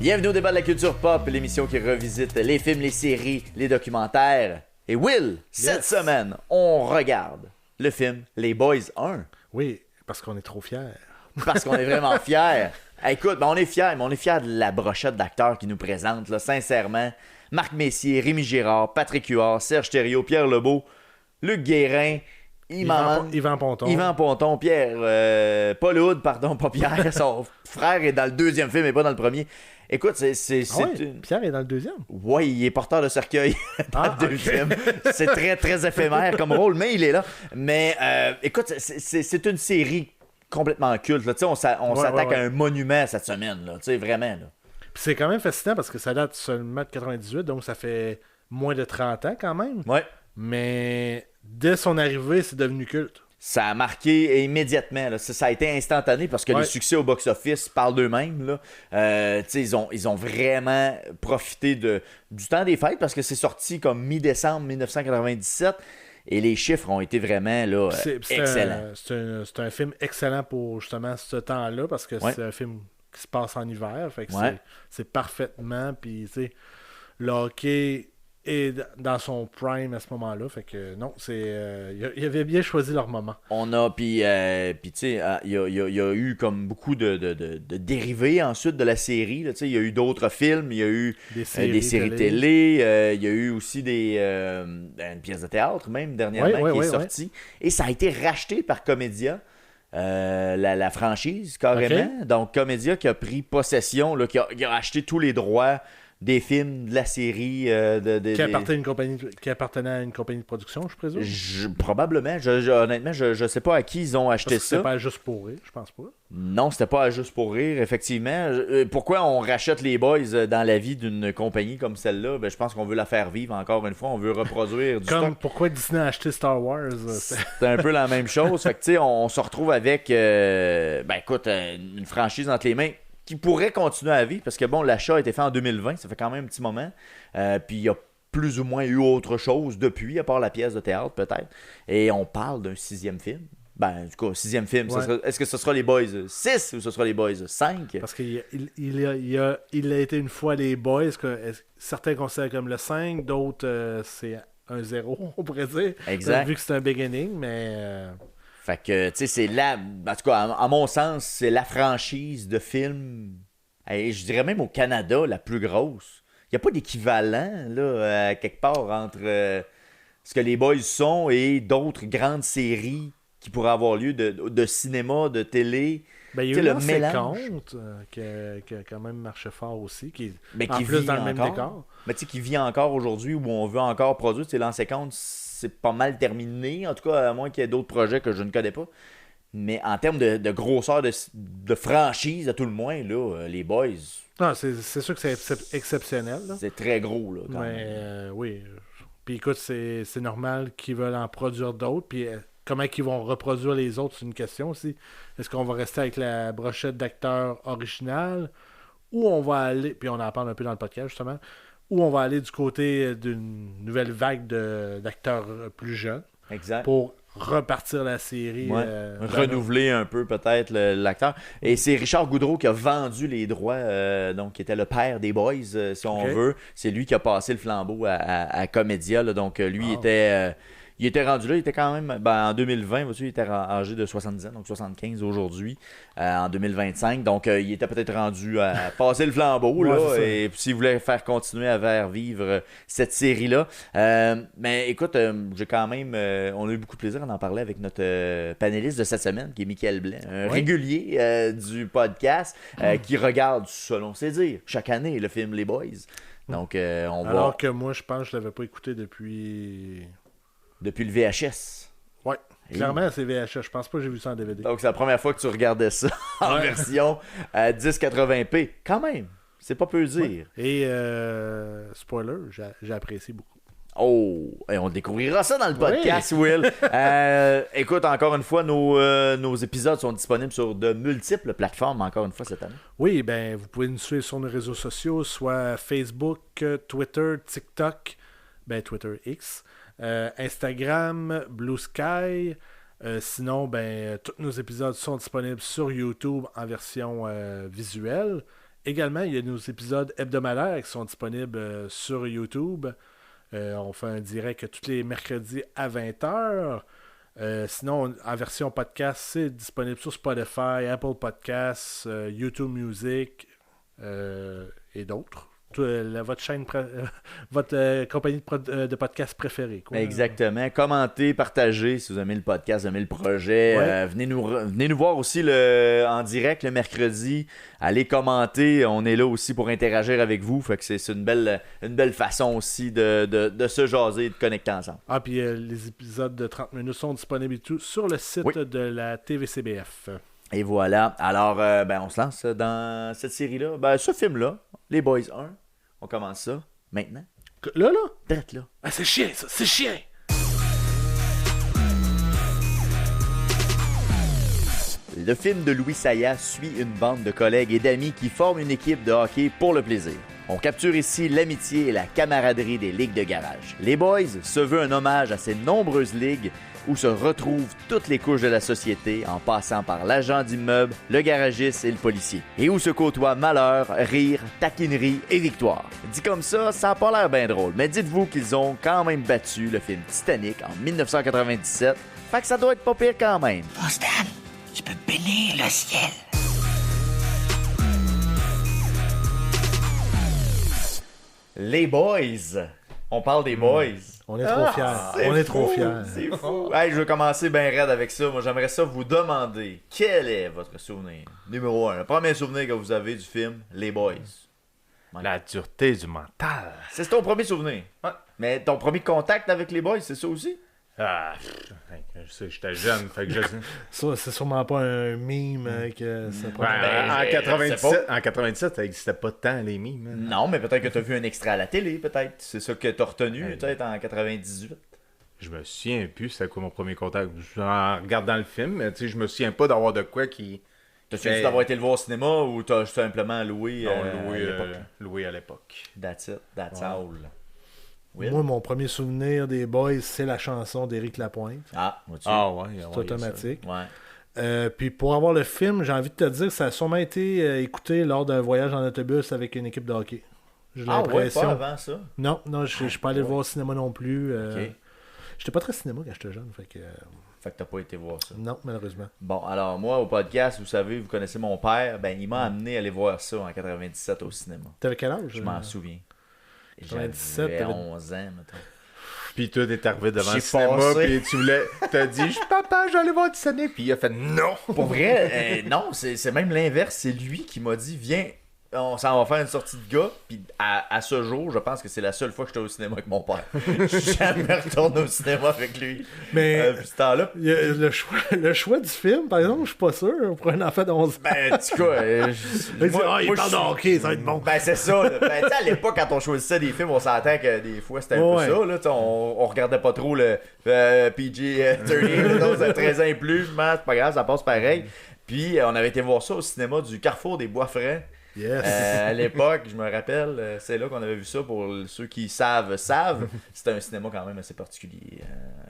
Bienvenue au débat de la culture pop, l'émission qui revisite les films, les séries, les documentaires. Et Will, cette semaine, on regarde le film Les Boys 1. Oui, parce qu'on est trop fiers. Parce qu'on est vraiment fiers. Écoute, on est fiers, mais on est fiers de la brochette d'acteurs qui nous présentent, là, sincèrement. Marc Messier, Rémi Girard, Patrick Huard, Serge Thériault, Pierre Lebeau, Luc Guérin, Yvan Ponton, Pierre, Paul Hood, pardon, pas Pierre, son frère est dans le deuxième film et pas dans le premier. Écoute, Pierre est dans le deuxième? Oui, il est porteur de cercueil dans le deuxième. C'est très, très éphémère comme rôle, mais il est là. Mais écoute, c'est une série complètement culte. Là. On s'attaque à un monument cette semaine, là. Vraiment. Là. Puis c'est quand même fascinant parce que ça date seulement de 98, donc ça fait moins de 30 ans quand même. Ouais. Mais dès son arrivée, c'est devenu culte. Ça a marqué immédiatement. Là. Ça a été instantané parce que les succès au box-office parlent d'eux-mêmes. Là. Ils ont vraiment profité du temps des fêtes parce que c'est sorti comme mi-décembre 1997 et les chiffres ont été vraiment là, excellents. C'est un film excellent pour justement ce temps-là parce que c'est un film qui se passe en hiver. Fait que c'est parfaitement. Puis le hockey est dans son prime à ce moment-là. Fait que non, il avait bien choisi leur moment. On a, puis tu sais, il y a eu comme beaucoup de dérivés ensuite de la série. Là, il y a eu d'autres films, il y a eu des séries télé, il y a eu aussi une pièce de théâtre même dernièrement qui est sortie. Et ça a été racheté par Comédia. La franchise, carrément. Okay. Donc, Comédia qui a pris possession, là, qui a acheté tous les droits des films, de la série. Qui appartenait à une compagnie de production, je présume? Probablement. Honnêtement, je sais pas à qui ils ont acheté ça. C'était pas à Juste pour rire, je pense pas. Non, c'était pas à Juste pour rire, effectivement. Pourquoi on rachète les Boys dans la vie d'une compagnie comme celle-là? Ben, je pense qu'on veut la faire vivre encore une fois. On veut reproduire du stock. Pourquoi Disney a acheté Star Wars? C'est un peu la même chose. Fait que, tu sais, on se retrouve avec une franchise entre les mains qui pourrait continuer à vivre, parce que bon, l'achat a été fait en 2020, ça fait quand même un petit moment, puis il y a plus ou moins eu autre chose depuis, à part la pièce de théâtre peut-être, et on parle d'un 6e film. Ben, en tout cas, 6e film, est-ce que ce sera les Boys 6 ou ce sera les Boys 5? Parce qu'il a été une fois les Boys, que certains considèrent comme le 5, d'autres c'est un 0, on pourrait dire. Exact. Vu que c'est un beginning, mais... Fait que, tu sais, c'est en tout cas, à mon sens, c'est la franchise de films, je dirais même au Canada, la plus grosse. Il n'y a pas d'équivalent, là, quelque part, entre ce que les Boys sont et d'autres grandes séries qui pourraient avoir lieu de cinéma, de télé. Ben, il y a eu le mélange qui a quand même marché fort aussi, qui plus dans le même décor. Mais tu sais, qui vit encore aujourd'hui, où on veut encore produire, c'est L'An c'est pas mal terminé, en tout cas, à moins qu'il y ait d'autres projets que je ne connais pas. Mais en termes de grosseur de franchise, à tout le moins, là, les Boys... Non, c'est sûr que c'est exceptionnel. Là. C'est très gros, là, quand même. Oui. Puis écoute, c'est normal qu'ils veulent en produire d'autres, puis comment ils vont reproduire les autres, c'est une question aussi. Est-ce qu'on va rester avec la brochette d'acteurs originale, ou on va aller, puis on en parle un peu dans le podcast, justement, ou on va aller du côté d'une nouvelle vague d'acteurs plus jeunes. Exact. Pour repartir la série. Renouveler un peu peut-être l'acteur. Et c'est Richard Goudreau qui a vendu les droits, donc qui était le père des Boys, si on veut. C'est lui qui a passé le flambeau à Comédia. Là, donc lui, il était rendu là, il était quand même, en 2020, il était âgé de 70 ans, donc 75 aujourd'hui, en 2025. Donc, il était peut-être rendu à passer le flambeau, là, et s'il voulait faire continuer à faire vivre cette série-là. Mais écoute, j'ai quand même, on a eu beaucoup de plaisir à en parler avec notre panéliste de cette semaine, qui est Michael Blais, un régulier du podcast, qui regarde, selon ses dires, chaque année, le film Les Boys. Donc, Alors que moi, je pense que je l'avais pas écouté depuis le VHS. Oui, clairement, c'est VHS. Je pense pas que j'ai vu ça en DVD. Donc, c'est la première fois que tu regardais ça en version 1080p. Quand même, c'est pas peu dire. Et, spoiler, j'ai apprécié beaucoup. Oh, et on découvrira ça dans le podcast, Will. Écoute, encore une fois, nos épisodes sont disponibles sur de multiples plateformes, encore une fois, cette année. Oui, ben vous pouvez nous suivre sur nos réseaux sociaux, soit Facebook, Twitter, TikTok, Twitter X, Instagram, Blue Sky. Sinon, tous nos épisodes sont disponibles sur YouTube en version visuelle. Également, il y a nos épisodes hebdomadaires qui sont disponibles sur YouTube. On fait un direct tous les mercredis à 20h. Sinon, en version podcast, c'est disponible sur Spotify, Apple Podcasts, YouTube Music et d'autres. Votre chaîne, votre compagnie de podcast préférée. Quoi. Exactement. Commentez, partagez si vous aimez le podcast, vous aimez le projet. Ouais. Venez nous voir aussi en direct le mercredi. Allez commenter. On est là aussi pour interagir avec vous. Fait que c'est une belle façon aussi de se jaser et de connecter ensemble. Ah, puis les épisodes de 30 minutes sont disponibles et tout sur le site de la TVCBF. Et voilà. Alors, on se lance dans cette série-là. Ce film-là, Les Boys 1. On commence ça maintenant. Là? Drette là. Ah, c'est chien, ça! C'est chien! Le film de Louis Saya suit une bande de collègues et d'amis qui forment une équipe de hockey pour le plaisir. On capture ici l'amitié et la camaraderie des ligues de garage. Les Boys se veut un hommage à ces nombreuses ligues où se retrouvent toutes les couches de la société en passant par l'agent d'immeuble, le garagiste et le policier. Et où se côtoient malheur, rire, taquinerie et victoire. Dit comme ça n'a pas l'air bien drôle, mais dites-vous qu'ils ont quand même battu le film Titanic en 1997, fait que ça doit être pas pire quand même. Oh Stan, tu peux bénir le ciel. Les Boys. On parle des Boys. On est trop fiers. On est trop fiers. C'est fou. Hey, je vais commencer bien raide avec ça. Moi, j'aimerais ça vous demander quel est votre souvenir numéro 1, le premier souvenir que vous avez du film Les Boys. La dureté du mental. C'est ton premier souvenir. Ouais. Mais ton premier contact avec les Boys, c'est ça aussi? Ah, je sais, j'étais jeune, fait que je sais. Ça, c'est sûrement pas un meme que ça prend. En 97, ça n'existait pas tant, les mimes. Hein. Non, mais peut-être que tu as vu un extrait à la télé, peut-être. C'est ça que tu as retenu, peut-être, en 98. Je me souviens plus c'était quoi mon premier contact. En regardant le film, mais tu sais, je me souviens pas d'avoir de quoi qui... T'as-tu dit d'avoir été le voir au cinéma ou t'as simplement loué loué à l'époque. That's it, that's Ouais. all. Will? Moi, mon premier souvenir des Boys, c'est la chanson d'Éric Lapointe. Ah, vois-tu? Ouais. C'est automatique. Ouais. Puis pour avoir le film, j'ai envie de te dire, ça a sûrement été écouté lors d'un voyage en autobus avec une équipe de hockey. J'ai Ah ouais, l'impression. pas avant ça? Non, je suis pas allé le voir au cinéma non plus. Ok. J'étais pas très cinéma quand j'étais jeune, fait que Fait que t'as pas été voir ça. non, malheureusement. Bon, alors moi, au podcast, vous savez, vous connaissez mon père, il m'a amené à aller voir ça en 97 au cinéma. T'avais quel âge? Je m'en souviens. 97, J'avais t'avais- 11 ans, mettons. Puis toi, t'es arrivé devant J'ai le cinéma, passé. puis tu voulais... T'as dit, papa, je vais aller voir du Titanic. Puis il a fait, non! Pour vrai, non, c'est même l'inverse. C'est lui qui m'a dit, viens, on s'en va faire une sortie de gars. Puis à ce jour, je pense que c'est la seule fois que j'étais au cinéma avec mon père. Je suis jamais retourné au cinéma avec lui. Mais Puis ce temps-là, il y a le choix du film, par exemple, je suis pas sûr. Pour un enfant de 11 ans. en tout cas, Il dit, il moi, parle je de suis- hockey, ça va être bon. Ben c'est ça, là. Tu sais, à l'époque, quand on choisissait des films, on s'entend que des fois c'était un Ouais. peu ça, là. Tu sais, on regardait pas trop le PG-13, donc 13 ans et plus, mais c'est pas grave, ça passe pareil. Puis on avait été voir ça au cinéma du Carrefour des Bois-Francs. Yes. À l'époque, je me rappelle, c'est là qu'on avait vu ça. Pour ceux qui savent. C'était un cinéma quand même assez particulier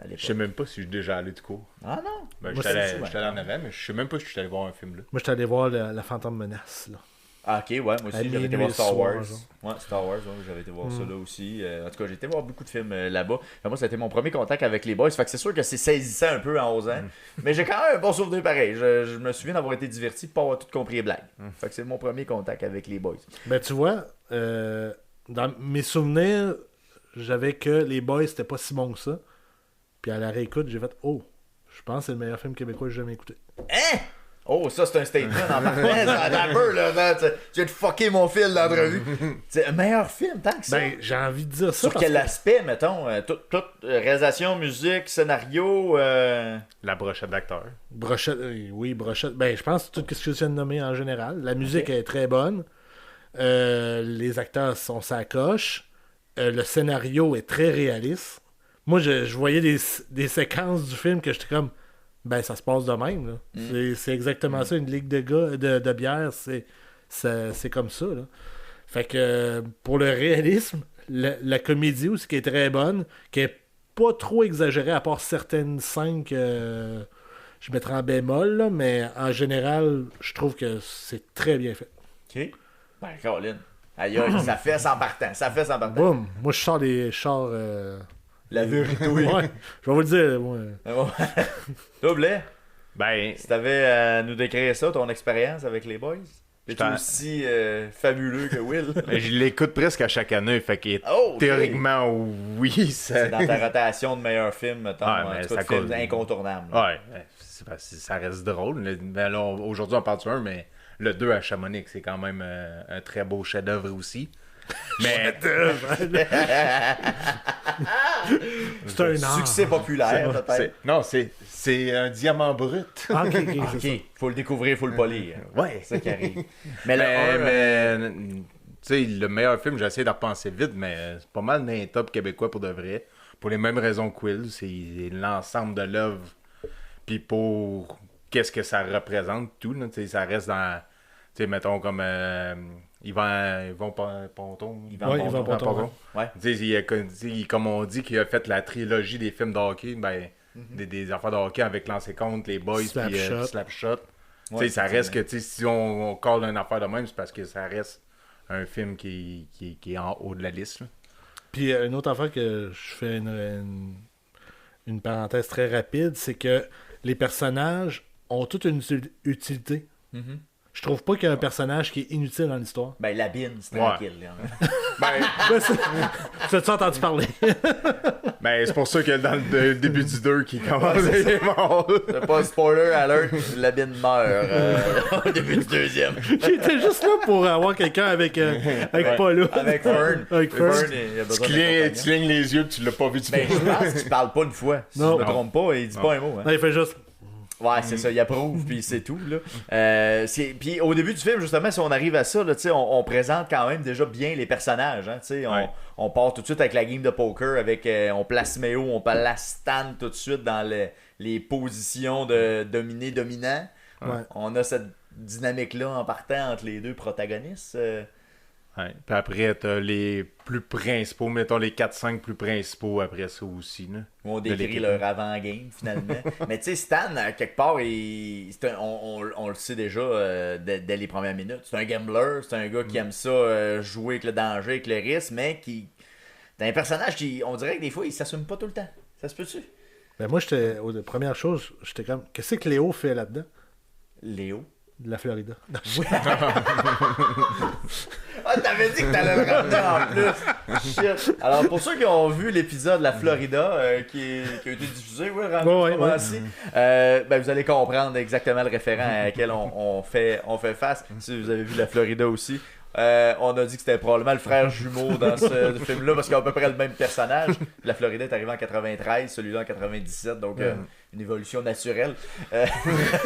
à Je sais l'époque. même pas si j'ai déjà allé de court. Ah non? Ben, Moi, j'étais c'est- allé en avant, mais je sais même pas si je suis allé voir un film là. Moi, j'étais allé voir la Fantôme Menace, là. Ah, ok, ouais, moi À aussi, j'avais été minuit voir le Star soir, Wars. genre. Ouais, Star Wars, ouais, j'avais été voir ça là aussi. En tout cas, j'ai été voir beaucoup de films là-bas. Fait moi, ça a été mon premier contact avec les boys. Fait que c'est sûr que c'est saisissant un peu en 11 ans. Mais j'ai quand même un bon souvenir pareil. Je me souviens d'avoir été diverti pour pas avoir tout compris les blagues. Fait que c'est mon premier contact avec les boys. Ben, tu vois, dans mes souvenirs, j'avais que les Boys, c'était pas si bon que ça. Puis à la réécoute, j'ai fait, oh, je pense que c'est le meilleur film québécois que j'ai jamais écouté. Hein? Oh, ça, c'est un statement en partant. Ça a un peu, là. Tu viens de fucker mon fil d'entrevue. C'est un meilleur film, tant que ça. Ben, j'ai envie de dire ça. Sur parce quel que- aspect, mettons? Toute réalisation, musique, scénario. La brochette d'acteurs. Brochette, oui, brochette. Ben, je pense que tout ce que tu viens de nommer en général. La musique est très bonne. Les acteurs sont sacoches. Le scénario est très réaliste. Moi, je voyais des séquences du film que j'étais comme, ben, ça se passe de même. Là. C'est exactement ça, une ligue de gars, de bière, c'est comme ça. Là. Fait que pour le réalisme, la comédie aussi qui est très bonne, qui est pas trop exagérée, à part certaines scènes que je mettrais en bémol, là, mais en général, je trouve que c'est très bien fait. OK. Ben, Colin. Aïe, aïe, ça fait sans partant. Ça fait sans partant. Boum! Moi, je sors les chars. La vérité. Ouais, je vais vous le dire. Moi. Double. Ben, Si t'avais à nous décrire ça, ton expérience avec les boys, es-tu aussi fabuleux que Will? je l'écoute presque à chaque année, fait que Oh, ok. théoriquement, oui, C'est dans ta rotation de meilleurs films, mettons, Ouais, en mais tout cas, ça de films cause- incontournables. là. Ouais, c'est parce que ça reste drôle. Ben là, aujourd'hui, on parle du 1, mais le 2 à Chamonix, c'est quand même un très beau chef-d'œuvre aussi. Mais C'est un art. Succès populaire, peut-être. non, c'est un diamant brut. Ah, ok, ok, Ah, c'est ça. ok, faut le découvrir, faut le polir. Ouais. C'est ça qui arrive. Mais le un, Tu sais, le meilleur film, j'ai essayé de repenser vite, mais c'est pas mal dans les top québécois pour de vrai. Pour les mêmes raisons que Will, c'est l'ensemble de l'œuvre. Puis pour qu'est-ce que ça représente, tout. Là, tu sais, ça reste dans. Tu sais, mettons comme. Yvan Ponton. Ouais, Yvan Ponton, ouais. Tu sais, comme on dit qu'il a fait la trilogie des films de hockey, ben, des affaires de hockey avec Lancer Compte, les Boys, puis Slapshot. Slapshot. Tu Ouais, sais, ça c'est reste vrai. que, tu sais, si on colle une affaire de même, c'est parce que ça reste un film qui est en haut de la liste. Là. Puis une autre affaire que je fais une parenthèse très rapide, c'est que les personnages ont toute une utilité. Mhm. Je trouve pas qu'il y a un personnage qui est inutile dans l'histoire. Ben, la bine, c'est Ouais. tranquille. Là. Ben, Tu as entendu parler? ben, c'est pour ça que dans le début du 2 qui commence, il est mort. C'est pas spoiler alert, la bine meurt au début du deuxième. J'étais juste là pour avoir quelqu'un avec Paul. Avec Fern. Avec Fern. Il a Tu besoin clignes d'accompagnement. les yeux, tu l'as pas vu du Ben, film. je pense qu'il parle pas une fois. Si Non. je me trompe pas, il dit pas un mot. Hein. Non, il fait juste. Ouais, c'est ça, il approuve, puis c'est tout. Là. Puis au début du film, justement, si on arrive à ça, là, on présente quand même déjà bien les personnages. Hein, Ouais. on part tout de suite avec la game de poker, avec on place Méo, on place Stan tout de suite dans les positions de dominé-dominant. Ouais. On a cette dynamique-là en partant entre les deux protagonistes. Ouais. Puis après, t'as les plus principaux, mettons les 4-5 plus principaux après ça aussi. Là. Où on De décrit l'équipe. leur avant-game, finalement. Mais tu sais, Stan, à quelque part, on le sait déjà dès les premières minutes. C'est un gambler, c'est un gars qui aime ça, jouer avec le danger, avec le risque, mais qui. C'est un personnage qui, on dirait que des fois, il s'assume pas tout le temps. Ça se peut-tu? Ben moi, première chose, j'étais comme. Qu'est-ce que Léo fait là-dedans? Léo. De la Florida. Ah, t'avais dit que t'allais le ramener en plus. Shit. Alors, pour ceux qui ont vu l'épisode de la Florida qui a été diffusé, ouais, Ouais, ouais. ben, vous allez comprendre exactement le référent à lequel on fait face. Si vous avez vu la Florida aussi. On a dit que c'était probablement le frère jumeau dans ce film-là parce qu'il y a à peu près le même personnage. La Florida est arrivée en 93, celui-là en 97, donc une évolution naturelle.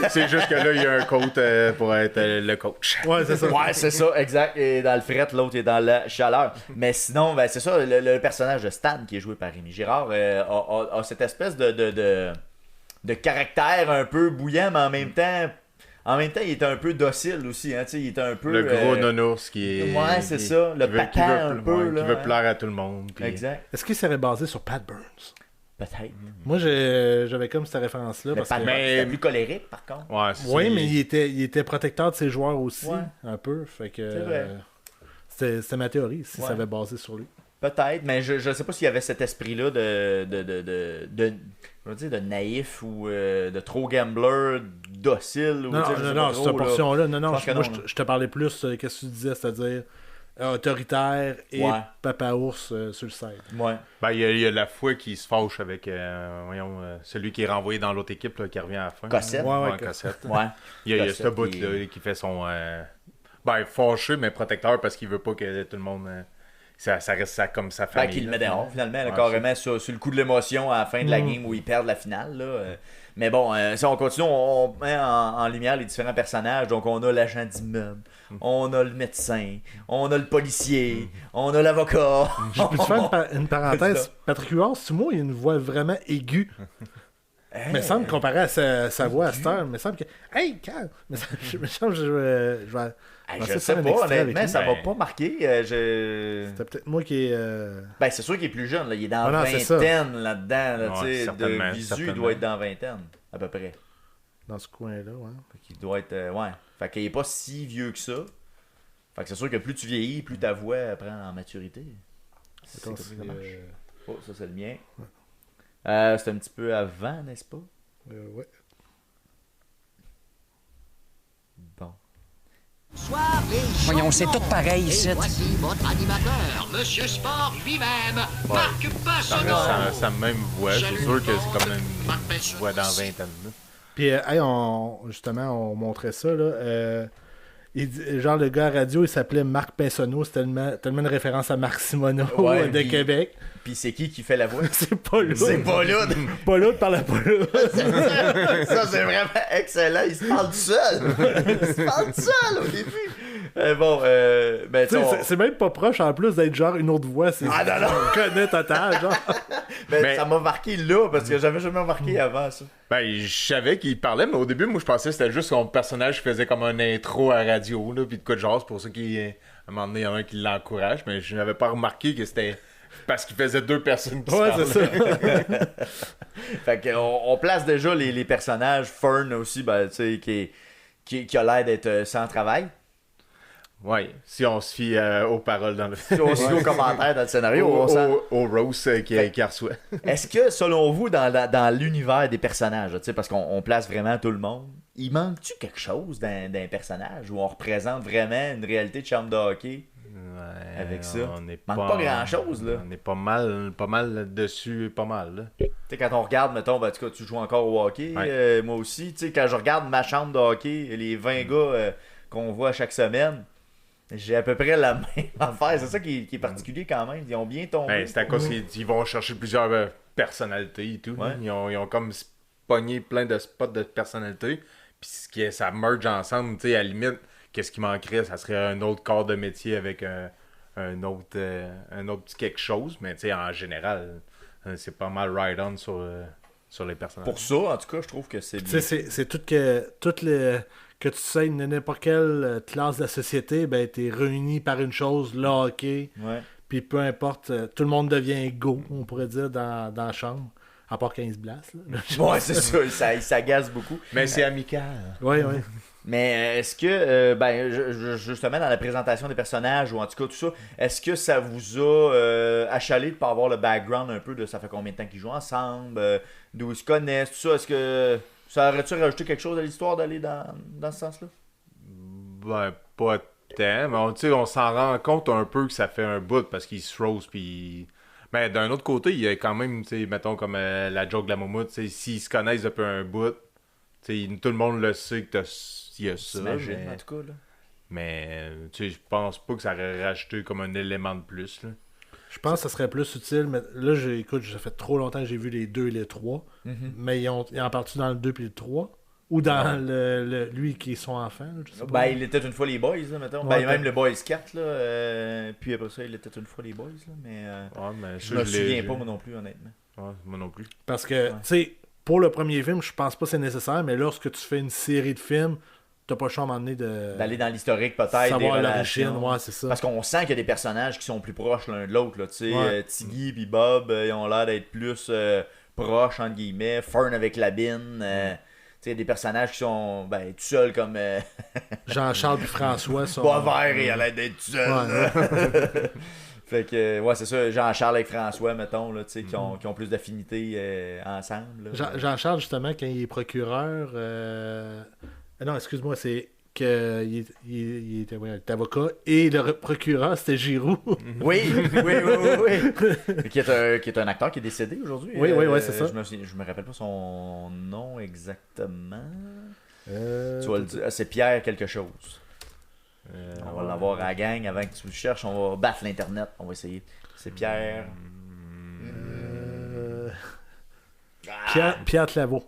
C'est juste que là, il y a un coach pour être le coach. Ouais, c'est ça. Ouais, c'est ça, exact. Et dans le fret, l'autre est dans la chaleur. Mais sinon, ben, c'est ça, le personnage de Stan, qui est joué par Rémi Girard, a cette espèce de caractère un peu bouillant, mais en même temps, il est un peu docile aussi. Hein, il est un peu. Le gros nounours qui est. Ouais, c'est ça. Le papa, un peu. Là, qui veut hein. plaire à tout le monde. Puis... Exact. Est-ce qu'il serait basé sur Pat Burns? Peut-être. Moi, j'avais comme cette référence-là. Mais Parce pas que... mais... plus colérique, par contre. Ouais, c'est Oui, ça, mais il était protecteur de ses joueurs aussi, Ouais. un peu. Fait que C'est vrai. c'était ma théorie, si Ouais. ça avait basé sur lui. Peut-être, mais je sais pas s'il y avait cet esprit-là je veux dire, de naïf ou de trop gambler, docile. Ou, Non, tu sais, je sais non, pas cette trop, là. portion-là, non, Je pense que moi, non, là. je te parlais plus, qu'est-ce que tu disais, c'est-à-dire autoritaire et Ouais. papa ours sur le side. Ouais. Ben, il y a la fois qui se fâche avec celui qui est renvoyé dans l'autre équipe là, qui revient à la fin. Cossette. Ouais, Cossette. Ouais. Il y a Cossette ce bout-là qui fait son. Fâché, mais protecteur parce qu'il veut pas que tout le monde. Ça reste ça comme sa Fait famille. qu'il le là. met dehors, finalement, là, Ouais, carrément sur le coup de l'émotion à la fin de la game où ils perdent la finale. Là. Mais bon, si on continue, on met en lumière les différents personnages. Donc, on a l'agent d'immeuble, on a le médecin, on a le policier, on a l'avocat. Je peux te faire une parenthèse? Patrick Huard, c'est moi, il a une voix vraiment aiguë. Mais il semble, comparé à sa voix à cette heure, il me semble que. Hey, calme! Mais je me semble que je vais. Hey, essayer je de faire sais un pas, extrait avec honnêtement, lui. ça m'a Ben. pas marqué. C'était peut-être moi qui ai. Ben, c'est sûr qu'il est plus jeune, là. Il est dans Ah non, c'est ça. vingtaine là-dedans. Là, Ouais, tu sais, de certainement, visu, il certainement. doit être dans vingtaine, à peu près. Dans ce coin-là, ouais. Fait qu'il doit être. Ouais. Fait qu'il est pas si vieux que ça. Fait que c'est sûr que plus tu vieillis, plus ta voix prend en maturité. C'est Attends, comme ça que ça marche. euh, Oh, ça c'est le mien. C'est un petit peu avant, n'est-ce pas? ouais. Bon. Voyons, c'est tout pareil ici. Voici votre animateur, Monsieur Sport lui-même, Marc Passonneau. Ça même voix, c'est sûr que c'est comme une voix dans 20 ans. Là. Puis, hey, justement, on montrait ça, là. Genre, le gars à radio, il s'appelait Marc Pinsonneau. C'est tellement une référence à Marc Simoneau Ouais, de puis- Québec. Puis c'est qui fait la voix? C'est pas l'autre. C'est pas l'autre! Pas l'autre par la pas l'autre. Ça, c'est vraiment excellent. Il se parle tout seul. Il se parle tout seul au début. Ben, tu sais, C'est même pas proche, en plus, d'être genre une autre voix. C'est Ah, non, non. on connaît total, genre. ben, ça m'a marqué là, parce que j'avais jamais remarqué avant ça. Ben, je savais qu'il parlait, mais au début, moi, je pensais que c'était juste son personnage qui faisait comme un intro à radio, là, pis de quoi de genre, c'est pour ça qu'à un moment donné, il y en a un qui l'encourage, mais je n'avais pas remarqué que c'était parce qu'il faisait deux personnes qui se Ouais, parlaient. c'est ça. Fait qu'on place déjà les personnages. Fern aussi, ben, tu sais, qui a l'air d'être sans travail. Ouais, si on se fie aux paroles dans le Aussi aux commentaires dans le scénario. On sent- au Rose qui reçoit. Est-ce que, selon vous, dans l'univers des personnages, tu sais, parce qu'on place vraiment tout le monde, il manque-tu quelque chose d'un personnage où on représente vraiment une réalité de chambre de hockey? Ouais, Avec ça. On est Manque pas grand-chose, là. On est pas mal dessus, pas mal, là. Tu sais, quand on regarde, mettons, ben, en tout cas, tu joues encore au hockey, Ouais. moi aussi. Tu sais, quand je regarde ma chambre de hockey, les 20 gars qu'on voit chaque semaine, j'ai à peu près la même affaire. C'est ça qui est particulier quand même. Ils ont bien tombé. Ben, c'est à cause qu'ils vont chercher plusieurs personnalités et tout. Ouais. Ils ont comme pogné plein de spots de personnalités. Puis ça merge ensemble, tu sais, à la limite, qu'est-ce qui manquerait? Ça serait un autre corps de métier avec un autre petit quelque chose. Mais tu sais, en général, c'est pas mal ride-on sur les personnages. Pour ça, en tout cas, je trouve que c'est Tu bien. sais, c'est tout que tu sais de n'importe quelle classe de la société, ben, t'es réuni par une chose, le hockey. Ouais. Puis peu importe, tout le monde devient égaux, on pourrait dire, dans la chambre. À part 15 blasts, là. Ouais, c'est ça. Il s'agace beaucoup. Mais c'est amical. Ouais, ouais. Mais est-ce que, justement, dans la présentation des personnages, ou en tout cas tout ça, est-ce que ça vous a achalé de pas avoir le background un peu de ça fait combien de temps qu'ils jouent ensemble, d'où ils se connaissent, tout ça? Est-ce que ça aurait-tu rajouté quelque chose à l'histoire d'aller dans ce sens-là? Ben, pas tant. Mais tu sais, on s'en rend compte un peu que ça fait un bout parce qu'il se rose. Puis. Ben, d'un autre côté, il y a quand même, tu sais, mettons comme la joke de la moumoute, tu sais, s'ils se connaissent depuis un bout, tu sais, tout le monde le sait qu'il y a ça. T'imagines, Mais, en tout cas, là. mais tu sais, je pense pas que ça aurait rajouté comme un élément de plus, là. Je pense que ça serait plus utile, mais là, écoute, ça fait trop longtemps que j'ai vu les 2 et les 3. Mais ils en partent dans le 2 et le 3? Ou dans lui qui est son enfant, là, je sais pas. Ben, il était une fois les boys, là, mettons. Ouais, Ben, même le Boys 4, là. Puis après ça, il était une fois les boys, là. Mais Ouais, mais je me souviens pas, moi non plus, honnêtement. Ouais, moi non plus. Parce que, tu sais, pour le premier film, je pense pas que c'est nécessaire, mais lorsque tu fais une série de films, t'as pas le choix à un moment donné D'aller dans l'historique, peut-être, des savoir relations. l'origine, ouais, c'est ça. Parce qu'on sent qu'il y a des personnages qui sont plus proches l'un de l'autre. Là, tu sais, Ouais. Tiggy et Bob, ils ont l'air d'être plus proches, entre guillemets. Fern avec Labine. Tu sais, des personnages qui sont tout seuls comme Jean-Charles puis François sont... Boisvert et à l'air d'être tout seul. Ouais. Fait que, ouais, c'est ça. Jean-Charles avec François, mettons, là, tu sais, qui ont plus d'affinité ensemble. Là. Jean-Charles, justement, quand il est procureur... Non, excuse-moi, c'est qu'il était avocat et le procureur, c'était Giroux. Oui. Qui est un acteur qui est décédé aujourd'hui. Oui, c'est ça. Je me rappelle pas son nom exactement. Tu Euh, vas le dire. C'est Pierre quelque chose. On va l'avoir à la gang avant que tu le cherches. On va battre l'internet. On va essayer. C'est Pierre. Pierre Claveau.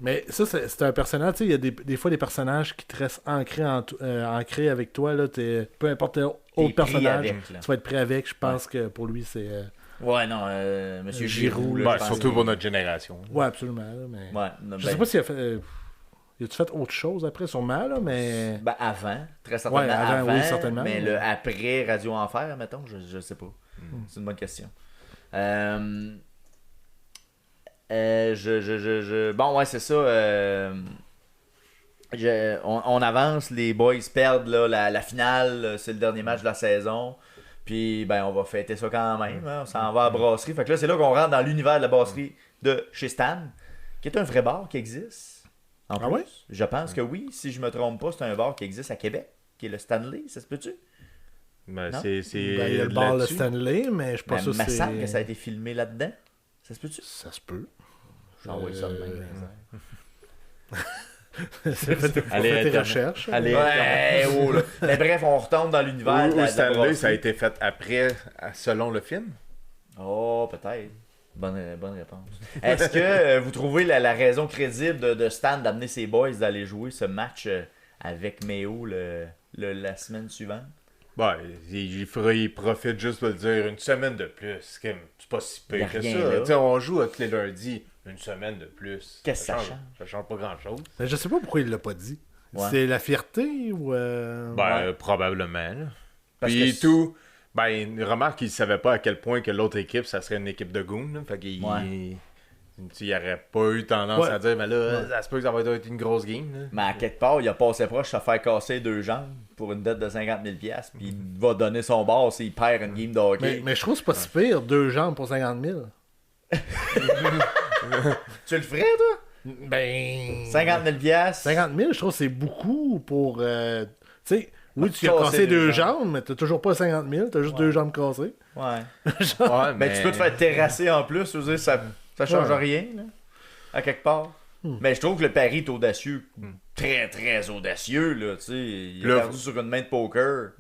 Mais ça, c'est un personnage, tu sais, il y a des fois des personnages qui te restent ancrés avec toi, là, peu importe autre personnage, avec, là. tu vas être prêt avec, je pense que pour lui, c'est... Ouais, non, Monsieur Giroux. là, Ben, je pense surtout que- pour notre génération. Ouais, absolument, là, mais... Ouais, non, Je sais pas s'il a fait... Il a-tu fait autre chose après, sûrement, là, mais... Ben, avant, très certainement Ouais, avant, oui, certainement, mais mais- le après Radio Enfer, mettons, je sais pas. C'est une bonne question. Bon, ouais, c'est ça. On avance, les boys perdent là, la finale, c'est le dernier match de la saison. Puis ben on va fêter ça quand même, hein. On s'en va à la brasserie. Fait que là, c'est là qu'on rentre dans l'univers de la brasserie de chez Stan, qui est un vrai bar qui existe. En plus, ouais? je pense que oui, si je me trompe pas, c'est un bar qui existe à Québec, qui est le Stanley, ça se peut-tu? Ben, Non? c'est Il y a le bar le là-dessus. Stanley, mais je suis pas Mais sûr il me que semble que c'est... ça a été filmé là-dedans. Ça se peut-tu? Ça se peut. J'envoie ça de même. Faites Allez, tes Internet. recherches. Allez, ouais, oh, là. Mais bref, on retombe dans l'univers de Ou la Stanley, brasserie. ça a été fait après, selon le film. Oh, peut-être. Bonne réponse. Est-ce que vous trouvez la raison crédible de Stan d'amener ses boys d'aller jouer ce match avec Méo la semaine suivante? Ben, il profite juste pour le dire une semaine de plus. C'est pas si Y a peu que rien, ça. là. Tu sais, on joue tous les lundis, une semaine de plus. Qu'est-ce que ça change? Ça change pas grand-chose. Mais je sais pas pourquoi il l'a pas dit. Ouais. C'est la fierté ou... Ben, Ouais. probablement. Là. Parce Puis que tout, ben, remarque qu'il savait pas à quel point que l'autre équipe, ça serait une équipe de goons. Là. Fait qu'il Ouais. il aurait pas eu tendance Ouais. à dire, mais là, ça se peut que ça va être une grosse game. Là. Mais à quelque part, il a passé proche de se faire casser 2 jambes pour une dette de 50 000 $, puis il va donner son bar s'il perd une game de hockey. Mais je trouve que c'est pas si pire, 2 jambes pour 50 000. Tu le ferais, toi? Ben... 50 000 $? 50 000, je trouve que c'est beaucoup pour... tu sais, oui, tu as Casser cassé 2 deux jambes, mais t'as toujours pas 50 000, t'as juste 2 jambes cassées. Ouais. Ouais, Mais tu peux te faire terrasser en plus, je veux dire, ça change Ouais. rien, là, à quelque part. Mais je trouve que le pari est audacieux. Très, très audacieux, là, tu sais. Il Là, a perdu sur une main de poker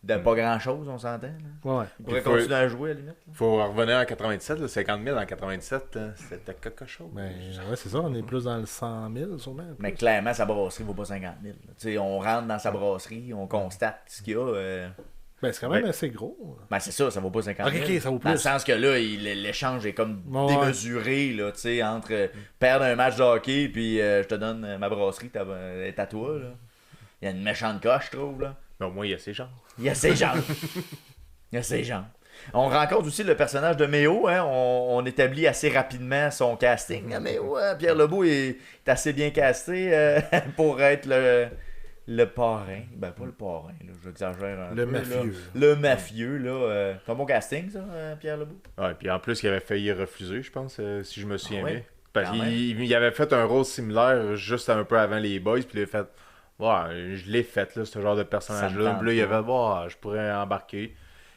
de pas grand-chose, on s'entend, là. Ouais. Il pourrait faut- continuer à jouer, à la limite. Là. Faut revenir en 97, là, 50 000 en 97, là, c'était quelque chose. Ben, ouais, c'est ça, on est plus dans le 100 000, sûrement. Mais clairement, sa brasserie vaut pas 50 000. là. Tu sais, on rentre dans sa brasserie, on constate ce qu'il y a. Ben, c'est quand même Ouais. assez gros. Ben, c'est ça vaut pas 50 000. Ok, ça vaut Dans le plus. sens que là, l'échange est comme Ouais. démesuré, là, tu sais, entre perdre un match de hockey puis je te donne ma brasserie, est à toi, là. Il y a une méchante coche, je trouve, là. Mais au moins, il y a ces gens. Il y a ses jambes. Il y a ses jambes. On rencontre aussi le personnage de Méo, hein. On établit assez rapidement son casting. Ah, Méo, Pierre Lebeau est assez bien casté pour être le parrain. Ben, pas le parrain, là, j'exagère un Le peu. mafieux. Là. Le mafieux, là. C'est un bon casting, ça, Pierre Lebeau? Ouais, puis en plus, il avait failli refuser, je pense, si je me souviens ouais? bien. Parce Quand qu'il avait fait un rôle similaire juste un peu avant les Boys, puis il a fait ouais, je l'ai fait, là, ce genre de Ça me personnage-là. tente Puis là, il pas. avait ouais, je pourrais embarquer.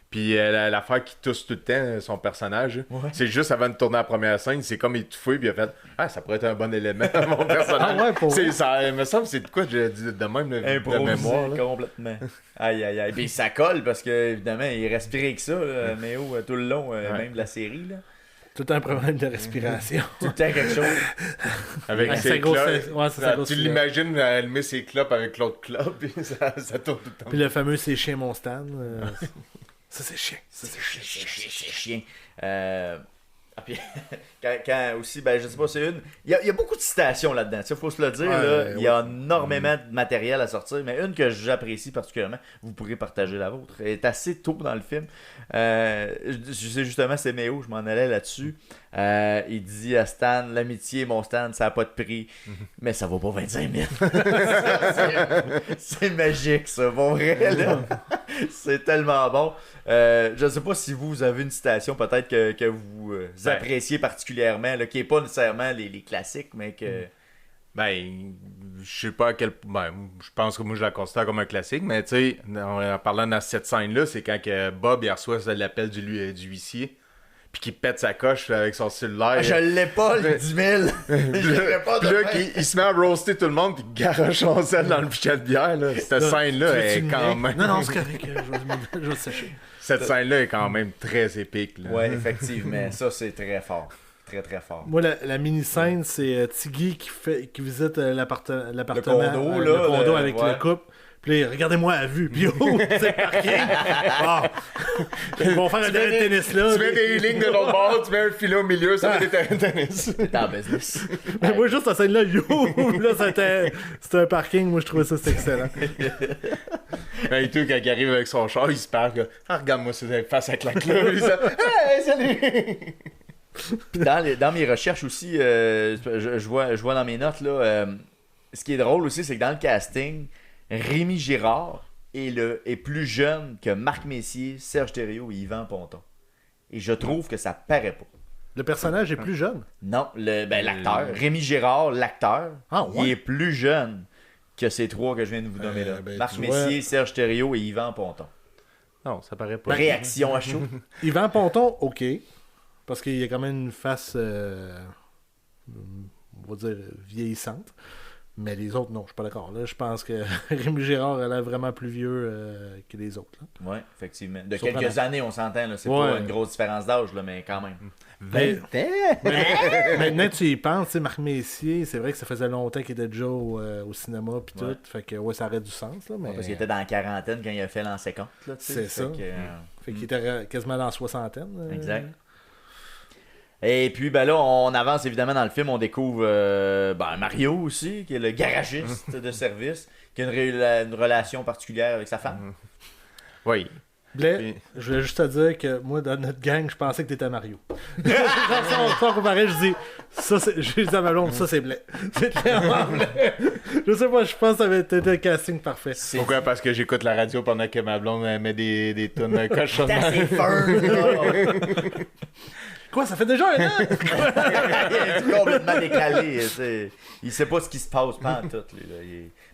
Puis l'affaire qui tousse tout le temps, son personnage, c'est juste avant de tourner la première scène, c'est comme étouffé, puis il a fait ah, ça pourrait être un bon élément, mon personnage. Ah ouais, pour vrai? Ça, il me semble que c'est de quoi j'ai dit de même, de Improvisé mémoire. Là. complètement. Aïe, aïe, aïe. Puis ça colle parce que, évidemment, il respirait que ça, là, Méo, tout le long, même de la série, là. Tout un problème de respiration. Tout le temps quelque chose. Avec Ouais, ses sa grosse- clopes. ouais, c'est sa grosse Tu cigarette. l'imagines allumer ses clopes avec l'autre clope, puis ça tourne tout le temps. Puis le fameux c'est chien mon Stan. Ça c'est chien. C'est chien. Puis, quand aussi, ben, je sais pas, c'est une. Il y a beaucoup de citations là-dedans, il faut se le dire. Ouais, là. Il y a ouais. énormément de matériel à sortir, mais une que j'apprécie particulièrement, vous pourrez partager la vôtre, elle est assez tôt dans le film. Je sais justement, c'est Méo, je m'en allais là-dessus. Il dit à Stan, l'amitié, mon Stan, ça n'a pas de prix, mais ça vaut pas 25 000. C'est magique, ça, pour vrai, là. C'est tellement bon. Je ne sais pas si vous avez une citation peut-être que vous appréciez particulièrement, là, qui n'est pas nécessairement les classiques, mais que... Ben, je sais pas à quel ben, je pense que moi je la considère comme un classique, mais tu sais, en parlant de cette scène-là, c'est quand que Bob il reçoit l'appel du huissier, puis qu'il pète sa coche avec son cellulaire. Je l'ai pas, le 10 000. Je l'ai pas de Puis là, même. il se met à roaster tout le monde, puis il garoche son sel dans le pichet de bière. Là. Cette scène-là est quand même. Non, non, c'est correct. Je vais le sécher. Cette scène-là est quand même très épique. Là. Ouais, effectivement, ça c'est très fort. Très très fort. Moi, la mini-scène, c'est Tiggy qui visite l'appartement. Le condo, là, le condo avec ouais. le couple. Puis là, regardez-moi à vue. Puis oh, c'est le parking. Bon. Ils vont faire un terrain de tennis là. Tu mets des lignes de l'autre bord, tu mets un filet au milieu, ça fait des terrains de tennis. T'es en business. Mais moi, juste la scène-là, là, c'était un parking. Moi, je trouvais ça, c'était excellent. Et tout, quand il arrive avec son char, il se parle. Là, ah, regarde-moi cette face à claque là. Il dit, hey, salut! Puis dans mes recherches aussi, je vois dans mes notes, là, ce qui est drôle aussi, c'est que dans le casting, Rémi Girard est plus jeune que Marc Messier, Serge Thériault et Yvan Ponton. Et je trouve que ça paraît pas. Le personnage est plus jeune. Non, l'acteur. Rémi Girard, l'acteur, il est plus jeune que ces trois que je viens de vous nommer là. Marc Messier, Serge Thériault et Yvan Ponton. Non, ça paraît pas. Réaction à chaud. Yvan Ponton, ok. Parce qu'il y a quand même une face, on va dire, vieillissante. Mais les autres, non, je suis pas d'accord. Là, je pense que Rémi Girard a l'air vraiment plus vieux que les autres. Oui, effectivement. De quelques années, on s'entend. Là. C'est pas une grosse différence d'âge, là, mais quand même. 20 ans! Maintenant, tu y penses, tu sais, Marc Messier, c'est vrai que ça faisait longtemps qu'il était déjà au cinéma puis tout. Fait que ça aurait du sens. Là, mais... Parce qu'il était dans la quarantaine quand il a fait l'an 50. C'est ça. Fait qu'il était quasiment dans la soixantaine. Exact. Et puis, ben là, on avance évidemment dans le film. On découvre Mario aussi, qui est le garagiste de service, qui a une relation particulière avec sa femme. Oui. Blais, je voulais juste te dire que moi, dans notre gang, je pensais que t'étais Mario. Quand on comparait, je dis, je dis à ma blonde, ça c'est Blais. C'est clairement Blais. Je sais pas, je pense que t'avais été un casting parfait. Pourquoi? Parce que j'écoute la radio pendant que ma blonde met des tonnes cochonnes. C'est assez fun, Quoi, ça fait déjà un an? Il est complètement décalé. Il sait pas ce qui se passe, pas en tout.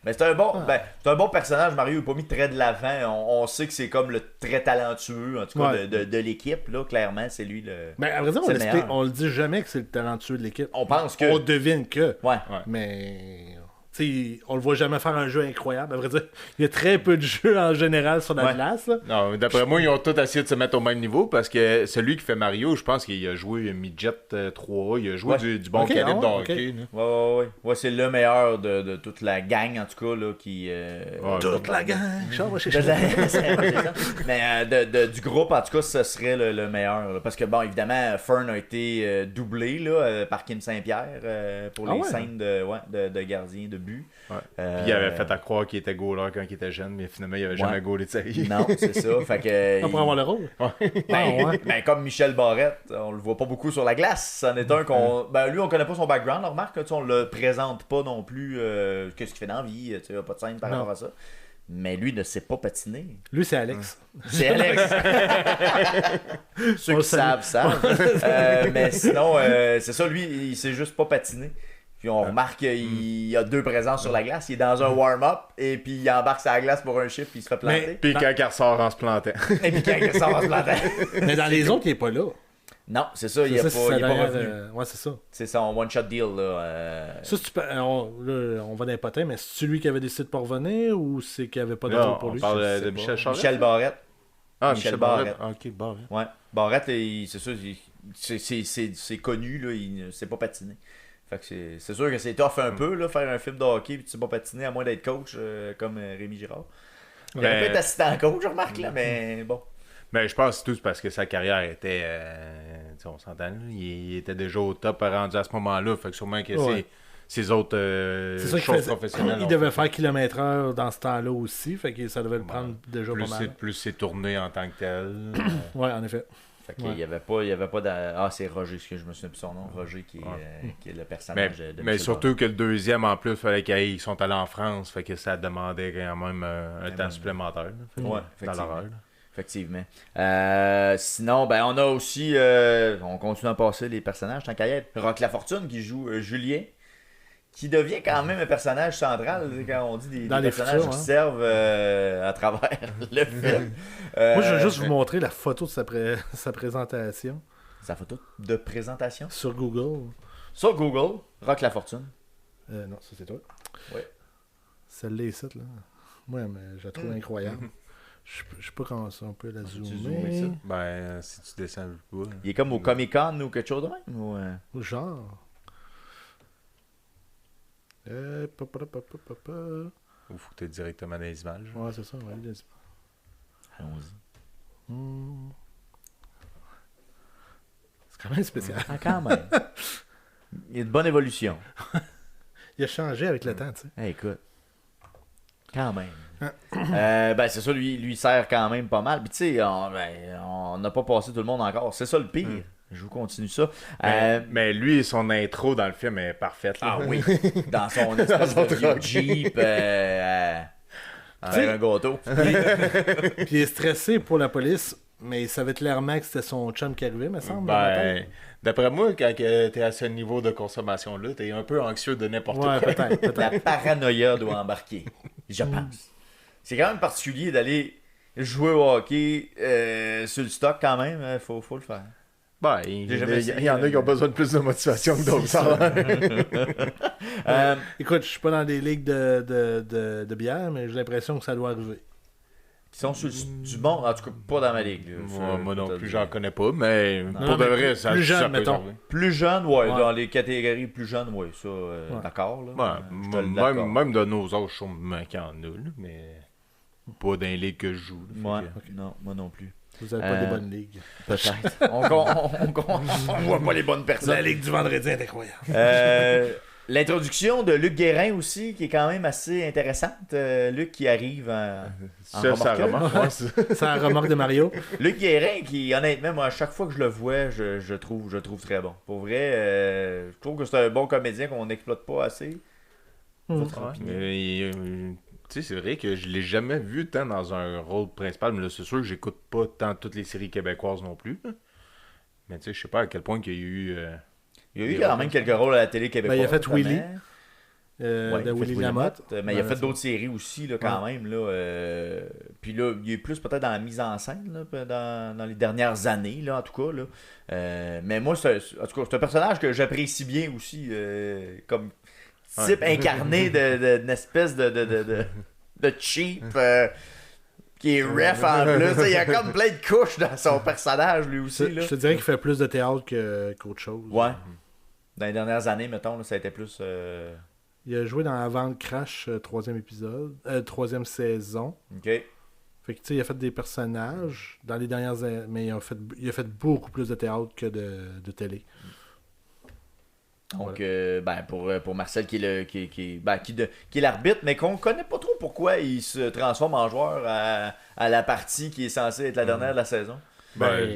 Mais c'est un bon personnage. Mario n'est pas mis très de l'avant. On sait que c'est comme le très talentueux, en tout cas, de l'équipe. Là, clairement, c'est lui le. Mais à vrai dire, on le dit jamais que c'est le talentueux de l'équipe. On pense que. On devine que. Ouais. Mais. T'sais, on le voit jamais faire un jeu incroyable. À vrai dire, il y a très peu de jeux en général sur la glace. Là. Non, d'après moi, ils ont tous essayé de se mettre au même niveau parce que celui qui fait Mario, je pense qu'il a joué Midget 3, il a joué du bon calibre de hockey. Ouais, c'est le meilleur de toute la gang, en tout cas, là, qui... toute la gang! Mais du groupe, en tout cas, ce serait le meilleur. Là, parce que, bon, évidemment, Fern a été doublé là, par Kim Saint-Pierre pour les scènes de gardien de but. Ouais. Puis il avait fait à croire qu'il était goaler quand il était jeune, mais finalement il avait jamais goalé de sa vie. Non, c'est ça. Fait que, pour avoir le rôle. Ben, comme Michel Barrette, on le voit pas beaucoup sur la glace. C'en est un qu'on. Ben, lui, on connaît pas son background, on remarque. On le présente pas non plus. Qu'est-ce qu'il fait dans la vie? Il n'y a pas de scène par rapport à ça. Mais lui ne sait pas patiner. Lui, c'est Alex. C'est Alex. Ceux qui savent. Mais sinon, c'est ça, lui, il sait juste pas patiner. Puis on remarque qu'il y a 2 présences sur la glace. Il est dans un warm-up et puis il embarque sur la glace pour un chiffre puis il se fait planter. Puis quand il ressort en se plantant. Et puis quand il ressort en se plantant. Mais dans les autres, il est pas là. Non, c'est ça, il est pas revenu. Ouais, c'est ça. C'est son one-shot deal. Là, Ça, on va dans les potins, mais c'est lui qui avait décidé de pas revenir ou c'est qu'il n'y avait pas de rôle pour lui? On parle de Michel Charette? Michel Barrette. Ah, Michel Barrette. Ok, Barrette. Ouais, Barrette, c'est ça, c'est connu, là, il ne sait pas patiner. Fait que c'est sûr que c'est tough un peu, là, faire un film de hockey et tu sais pas patiner à moins d'être coach comme Rémi Girard. Il aurait pu être assistant coach, je remarque, là, mais bon. Mais je pense que c'est tout parce que sa carrière était, on s'entend, il était déjà au top rendu à ce moment-là. Fait que sûrement que ses autres choses professionnelles. Il devait faire kilomètre-heure dans ce temps-là aussi, fait que ça devait le prendre déjà pas mal. Plus c'est tourné en tant que tel. Ouais, en effet. Fait qu'il y avait pas c'est Roger, ce que je me souviens plus son nom, Roger qui est le personnage de mais surtout que le deuxième en plus fallait qu'ils sont allés en France, fait que ça demandait quand même un temps supplémentaire là, dans l'horreur. Effectivement. Sinon, ben on a aussi on continue à passer les personnages tant qu'à y être. Rock Lafortune qui joue Julien, qui devient quand même un personnage central quand on dit des personnages futurs, qui servent à travers le film. Moi, je vais juste vous montrer la photo de sa présentation. Sa photo de présentation? Sur Google. Sur Google, Rock Lafortune. Non, ça c'est toi. Oui. Celle-là ici, là. Moi, mais je la trouve incroyable. Je sais pas comment ça, on peut la zoomer. Ça? Ben, si tu descends le bas. Il est comme au Comic-Con ou quelque chose de même? Ou genre... Ou faut que tu aies directement les images. Ouais, c'est ça, ouais, les images. Allons-y. C'est quand même spécial. Ah, quand même. Il y a de bonne évolution. Il a changé avec le temps, tu sais. Hey, écoute. Quand même. Ben, c'est ça, lui sert quand même pas mal. Puis, tu sais, on n'a pas passé tout le monde encore. C'est ça le pire. Je vous continue ça. Mais lui, son intro dans le film est parfaite. Là. Ah oui, dans son espèce de vieux Jeep avec un gâteau. Puis il est stressé pour la police, mais il savait clairement que c'était son chum qui arrivait, me semble. D'après moi, quand t'es à ce niveau de consommation-là, t'es un peu anxieux de n'importe quoi. Peut-être. La paranoïa doit embarquer, je pense. C'est quand même particulier d'aller jouer au hockey sur le stock quand même. Faut le faire. Il y en a qui ont besoin de plus de motivation que d'autres. Écoute, je suis pas dans des ligues de bière, mais j'ai l'impression que ça doit arriver. Qui sont sur du bon, en tout cas pas dans ma ligue. Moi non plus, j'en connais pas, mais pour de vrai, ça plus jeune, ça peut mettons. arriver. Plus jeune, ouais, dans les catégories plus jeunes, ouais, ça, d'accord. Là, je te l'accorde. Même de nos âges, je trouve qu'il y en a, là, mais pas dans les ligues que je joue. Ouais, non, moi non plus. Vous avez pas des bonnes ligues. Peut-être. on voit pas les bonnes personnes. La ligue du vendredi est incroyable. L'introduction de Luc Guérin aussi, qui est quand même assez intéressante. Luc qui arrive en Ça remarque. C'est la remorque de Mario. Luc Guérin, qui honnêtement, moi, à chaque fois que je le vois, je trouve très bon. Pour vrai, je trouve que c'est un bon comédien qu'on n'exploite pas assez. Tu sais, c'est vrai que je l'ai jamais vu tant dans un rôle principal, mais là, c'est sûr que j'écoute pas tant toutes les séries québécoises non plus. Là. Mais tu sais, je sais pas à quel point qu'il y a eu... Il y a eu quand même quelques rôles à la télé québécoise. Il a fait Willy. Ouais, de Willy Lamotte. Mais il a fait d'autres séries aussi, là, quand même. Là, puis là, il est plus peut-être dans la mise en scène, là, dans les dernières années, là, en tout cas. Là. Mais moi, c'est un personnage que j'apprécie bien aussi, comme type incarné d'une espèce de cheap qui est ref en plus. Il y a comme plein de couches dans son personnage, lui aussi. Là. Je te dirais qu'il fait plus de théâtre qu'autre chose. Ouais. Dans les dernières années, mettons, là, ça a été plus... Il a joué dans Avant le Crash, troisième saison. OK. Fait que tu sais, il a fait des personnages dans les dernières années, mais il a fait beaucoup plus de théâtre que de télé. Donc, pour Marcel qui est l'arbitre, mais qu'on connaît pas trop pourquoi il se transforme en joueur à la partie qui est censée être la dernière de la saison.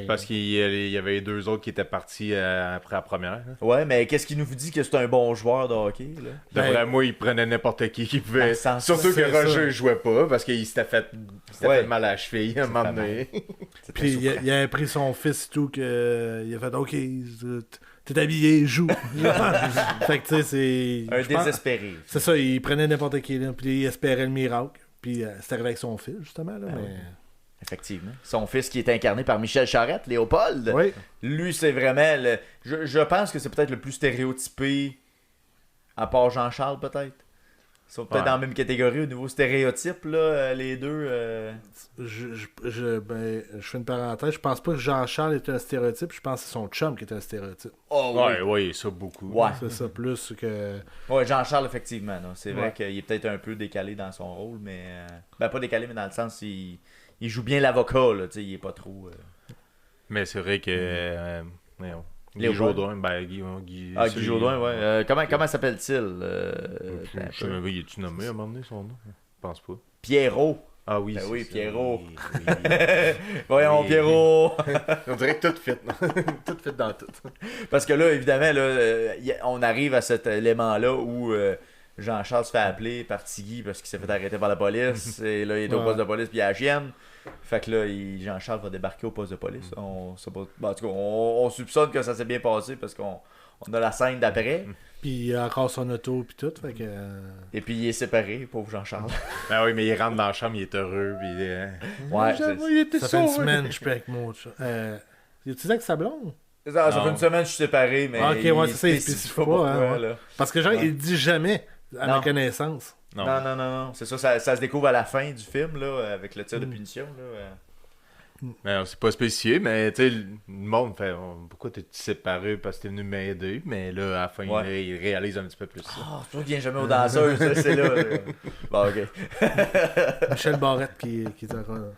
Parce qu'il y avait deux autres qui étaient partis après la première. Là. Ouais, mais qu'est-ce qui nous dit que c'est un bon joueur de hockey? Là? D'après moi, il prenait n'importe qui pouvait. Surtout que Roger ne jouait pas parce qu'il s'était fait mal à la cheville à un moment donné. Puis il a pris son fils et tout, il a fait OK, t'es habillé, joue. Fait que tu sais, c'est. Un désespéré. C'est ça, il prenait n'importe qui, là, puis il espérait le miracle. Puis c'est arrivé avec son fils, justement. Là, mais... Effectivement. Son fils qui est incarné par Michel Charette, Léopold. Oui. Lui, c'est vraiment... Je pense que c'est peut-être le plus stéréotypé, à part Jean-Charles, peut-être. Ils sont peut-être dans la même catégorie au niveau stéréotype, là, les deux. Je fais une parenthèse. Je pense pas que Jean-Charles est un stéréotype. Je pense que c'est son chum qui est un stéréotype. Oh, oui, ça beaucoup. Ouais. C'est ça, plus que... Ouais, Jean-Charles, effectivement. C'est vrai qu'il est peut-être un peu décalé dans son rôle, mais... pas décalé, mais dans le sens, il joue bien l'avocat, là. Il est pas trop... Mais c'est vrai que... Guy Jourdain, Guy Jourdain, ouais. Comment s'appelle-t-il? Je sais même pas, il est-tu nommé à un moment donné son nom? Je pense pas. Pierrot. Ah oui, oui, Pierrot. Oui. Voyons, Pierrot. On dirait que tout fit. Tout fit dans tout. Parce que là, évidemment, là, on arrive à cet élément-là où Jean-Charles se fait appeler par Tiggy parce qu'il s'est fait arrêter par la police. Et là, il est au poste de police puis il y a la chienne. Fait que là, Jean-Charles va débarquer au poste de police. En tout cas, on soupçonne que ça s'est bien passé parce qu'on a la scène d'après. Puis il a encore son auto puis tout. Fait que... Et puis il est séparé, pauvre Jean-Charles. Ben oui, mais il rentre dans la chambre, il est heureux. Puis, ouais, ça fait une semaine que je suis avec mon chat. Il utilisé avec sa blonde? Ça fait une semaine que je suis séparé, mais ok, ouais, c'est ça, il spécifie pas. Pourquoi, là. Parce que genre, il dit jamais, à ma connaissance. Non. C'est ça se découvre à la fin du film, là, avec le tir de punition. Là. Mais c'est pas spécifié, mais tu sais, le monde fait pourquoi t'es séparé parce que t'es venu m'aider, mais là, à la fin, il réalise un petit peu plus ça. C'est toi qui viens jamais aux danseuses, c'est là. Bon, ok. Michel Barrette qui est encore.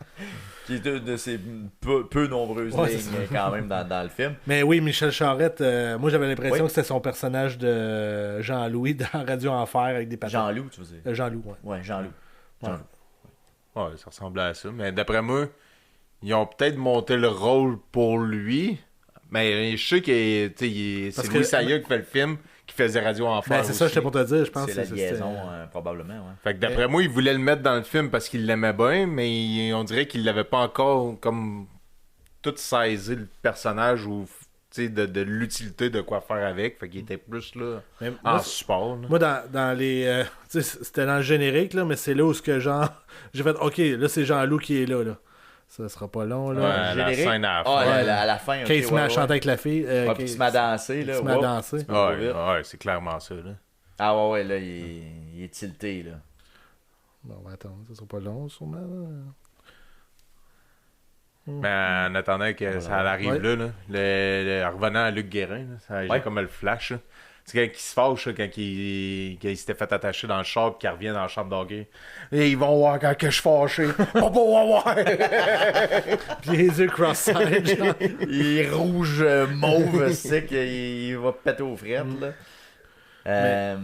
Qui est de ces peu nombreuses lignes quand même dans le film. Mais oui, Michel Charette, moi j'avais l'impression que c'était son personnage de Jean-Louis dans Radio Enfer avec des patates. Jean-Loup, tu veux dire? Jean-Loup, ouais. Ouais, Jean-Loup. Ouais, ça ressemblait à ça. Mais d'après moi, ils ont peut-être monté le rôle pour lui, Mais je sais que c'est Parce Louis que- Saya qui fait le film, qui faisait Radio Enfer. Ben, c'est ça, aussi. j'étais pour te dire, je pense C'est que la c'était- liaison, probablement. Ouais. Fait que d'après moi, il voulait le mettre dans le film parce qu'il l'aimait bien, mais on dirait qu'il l'avait pas encore comme tout saisi le personnage ou de l'utilité de quoi faire avec. Fait qu'il était plus là Mais en moi, support. Là. Moi, dans les. Tu sais, c'était dans le générique, là, mais c'est là où ce que genre. J'ai fait, ok, là, c'est Jean-Loup qui est là, là. Ça sera pas long, là. Ouais, la Générique. scène à la fin. Ah, Ouais. à la fin. Quand il se met à chanter avec la fille. Ouais, quand puis il il se met à danser. Là, se met à wow. danser. Ouais, c'est clairement ça. Là. Ah ouais, là, il est tilté, là. Bon, on va attendre, ça sera pas long, sûrement. Là. Mais en attendant que ça arrive Ouais. là, en revenant à Luc Guérin, là, ça, j'ai Ouais. comme le flash. Là. C'est quand il se fâche, là, quand il s'était fait attacher dans le char et qu'il revient dans le champ d'hockey. Et ils vont voir quand que je suis fâché. Pas pour voir! Puis les yeux cross-eyed, genre. Il est rouge, mauve, c'est qu'il va péter aux frettes, là.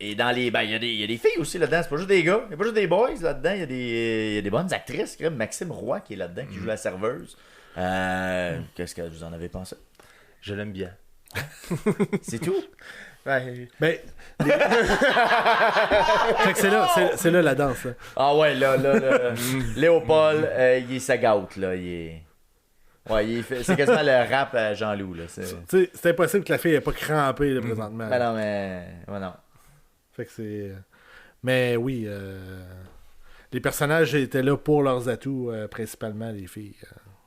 Et dans les. Ben, il y a des filles aussi là-dedans, c'est pas juste des gars, il y a pas juste des boys là-dedans, il y a des bonnes actrices, comme Maxime Roy qui est là-dedans, qui joue la serveuse. Qu'est-ce que vous en avez pensé? Je l'aime bien. C'est tout? Ouais. Ben. Fait que c'est là la danse, là. Ah ouais, là. Léopold, il est sa gâte, là. Il est. Ouais, c'est quasiment le rap à Jean-Loup, là. Tu sais, c'est impossible que la fille ait pas crampé, là, présentement. Ben non, mais. Ouais, non. Fait que c'est. Mais oui, les personnages étaient là pour leurs atouts, principalement les filles.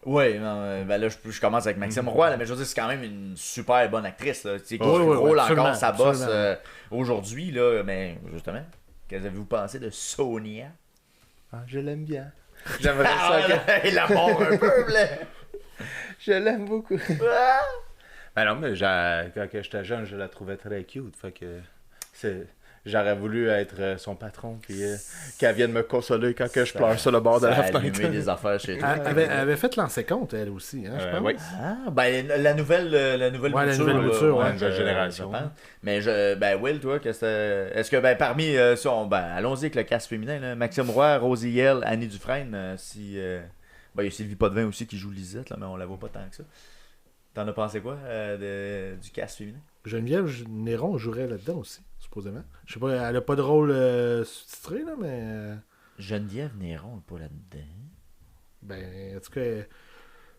Oui, non, ben là, je commence avec Maxime Roy, là, mais je veux dire, c'est quand même une super bonne actrice, là. Tu sais, qui Oui, oui, roule absolument, encore sa bosse absolument. aujourd'hui, là. Mais justement, qu'avez-vous pensé de Sonia? Ah, je l'aime bien. J'aimerais ça Ah, que... il la mord un peu, là. Je l'aime beaucoup. Ben non, mais quand j'étais jeune, je la trouvais très cute. Fait que j'aurais voulu être son patron puis qu'elle vienne me consoler quand que je pleure sur le bord de Ça la a allumé fenêtre. des affaires chez toi. Elle avait fait lancer compte, elle aussi, hein, je pense. Oui. Ah, ben la nouvelle Ouais, la mouture, nouvelle là, mouture, ouais. Nouvelle génération. je pense. Mais ben Will, toi, est-ce que ben parmi allons-y avec le cast féminin, là, Maxime Roy, Rosie Yell, Annie Dufresne, ben il y a Sylvie Potvin aussi qui joue Lisette, là, mais on la voit pas tant que ça. T'en as pensé quoi du cast féminin? Geneviève Néron jouerait là-dedans aussi, supposément. Je sais pas, elle a pas de rôle sous-titré, là, mais. Geneviève Néron n'est pas là-dedans. Ben, en tout cas,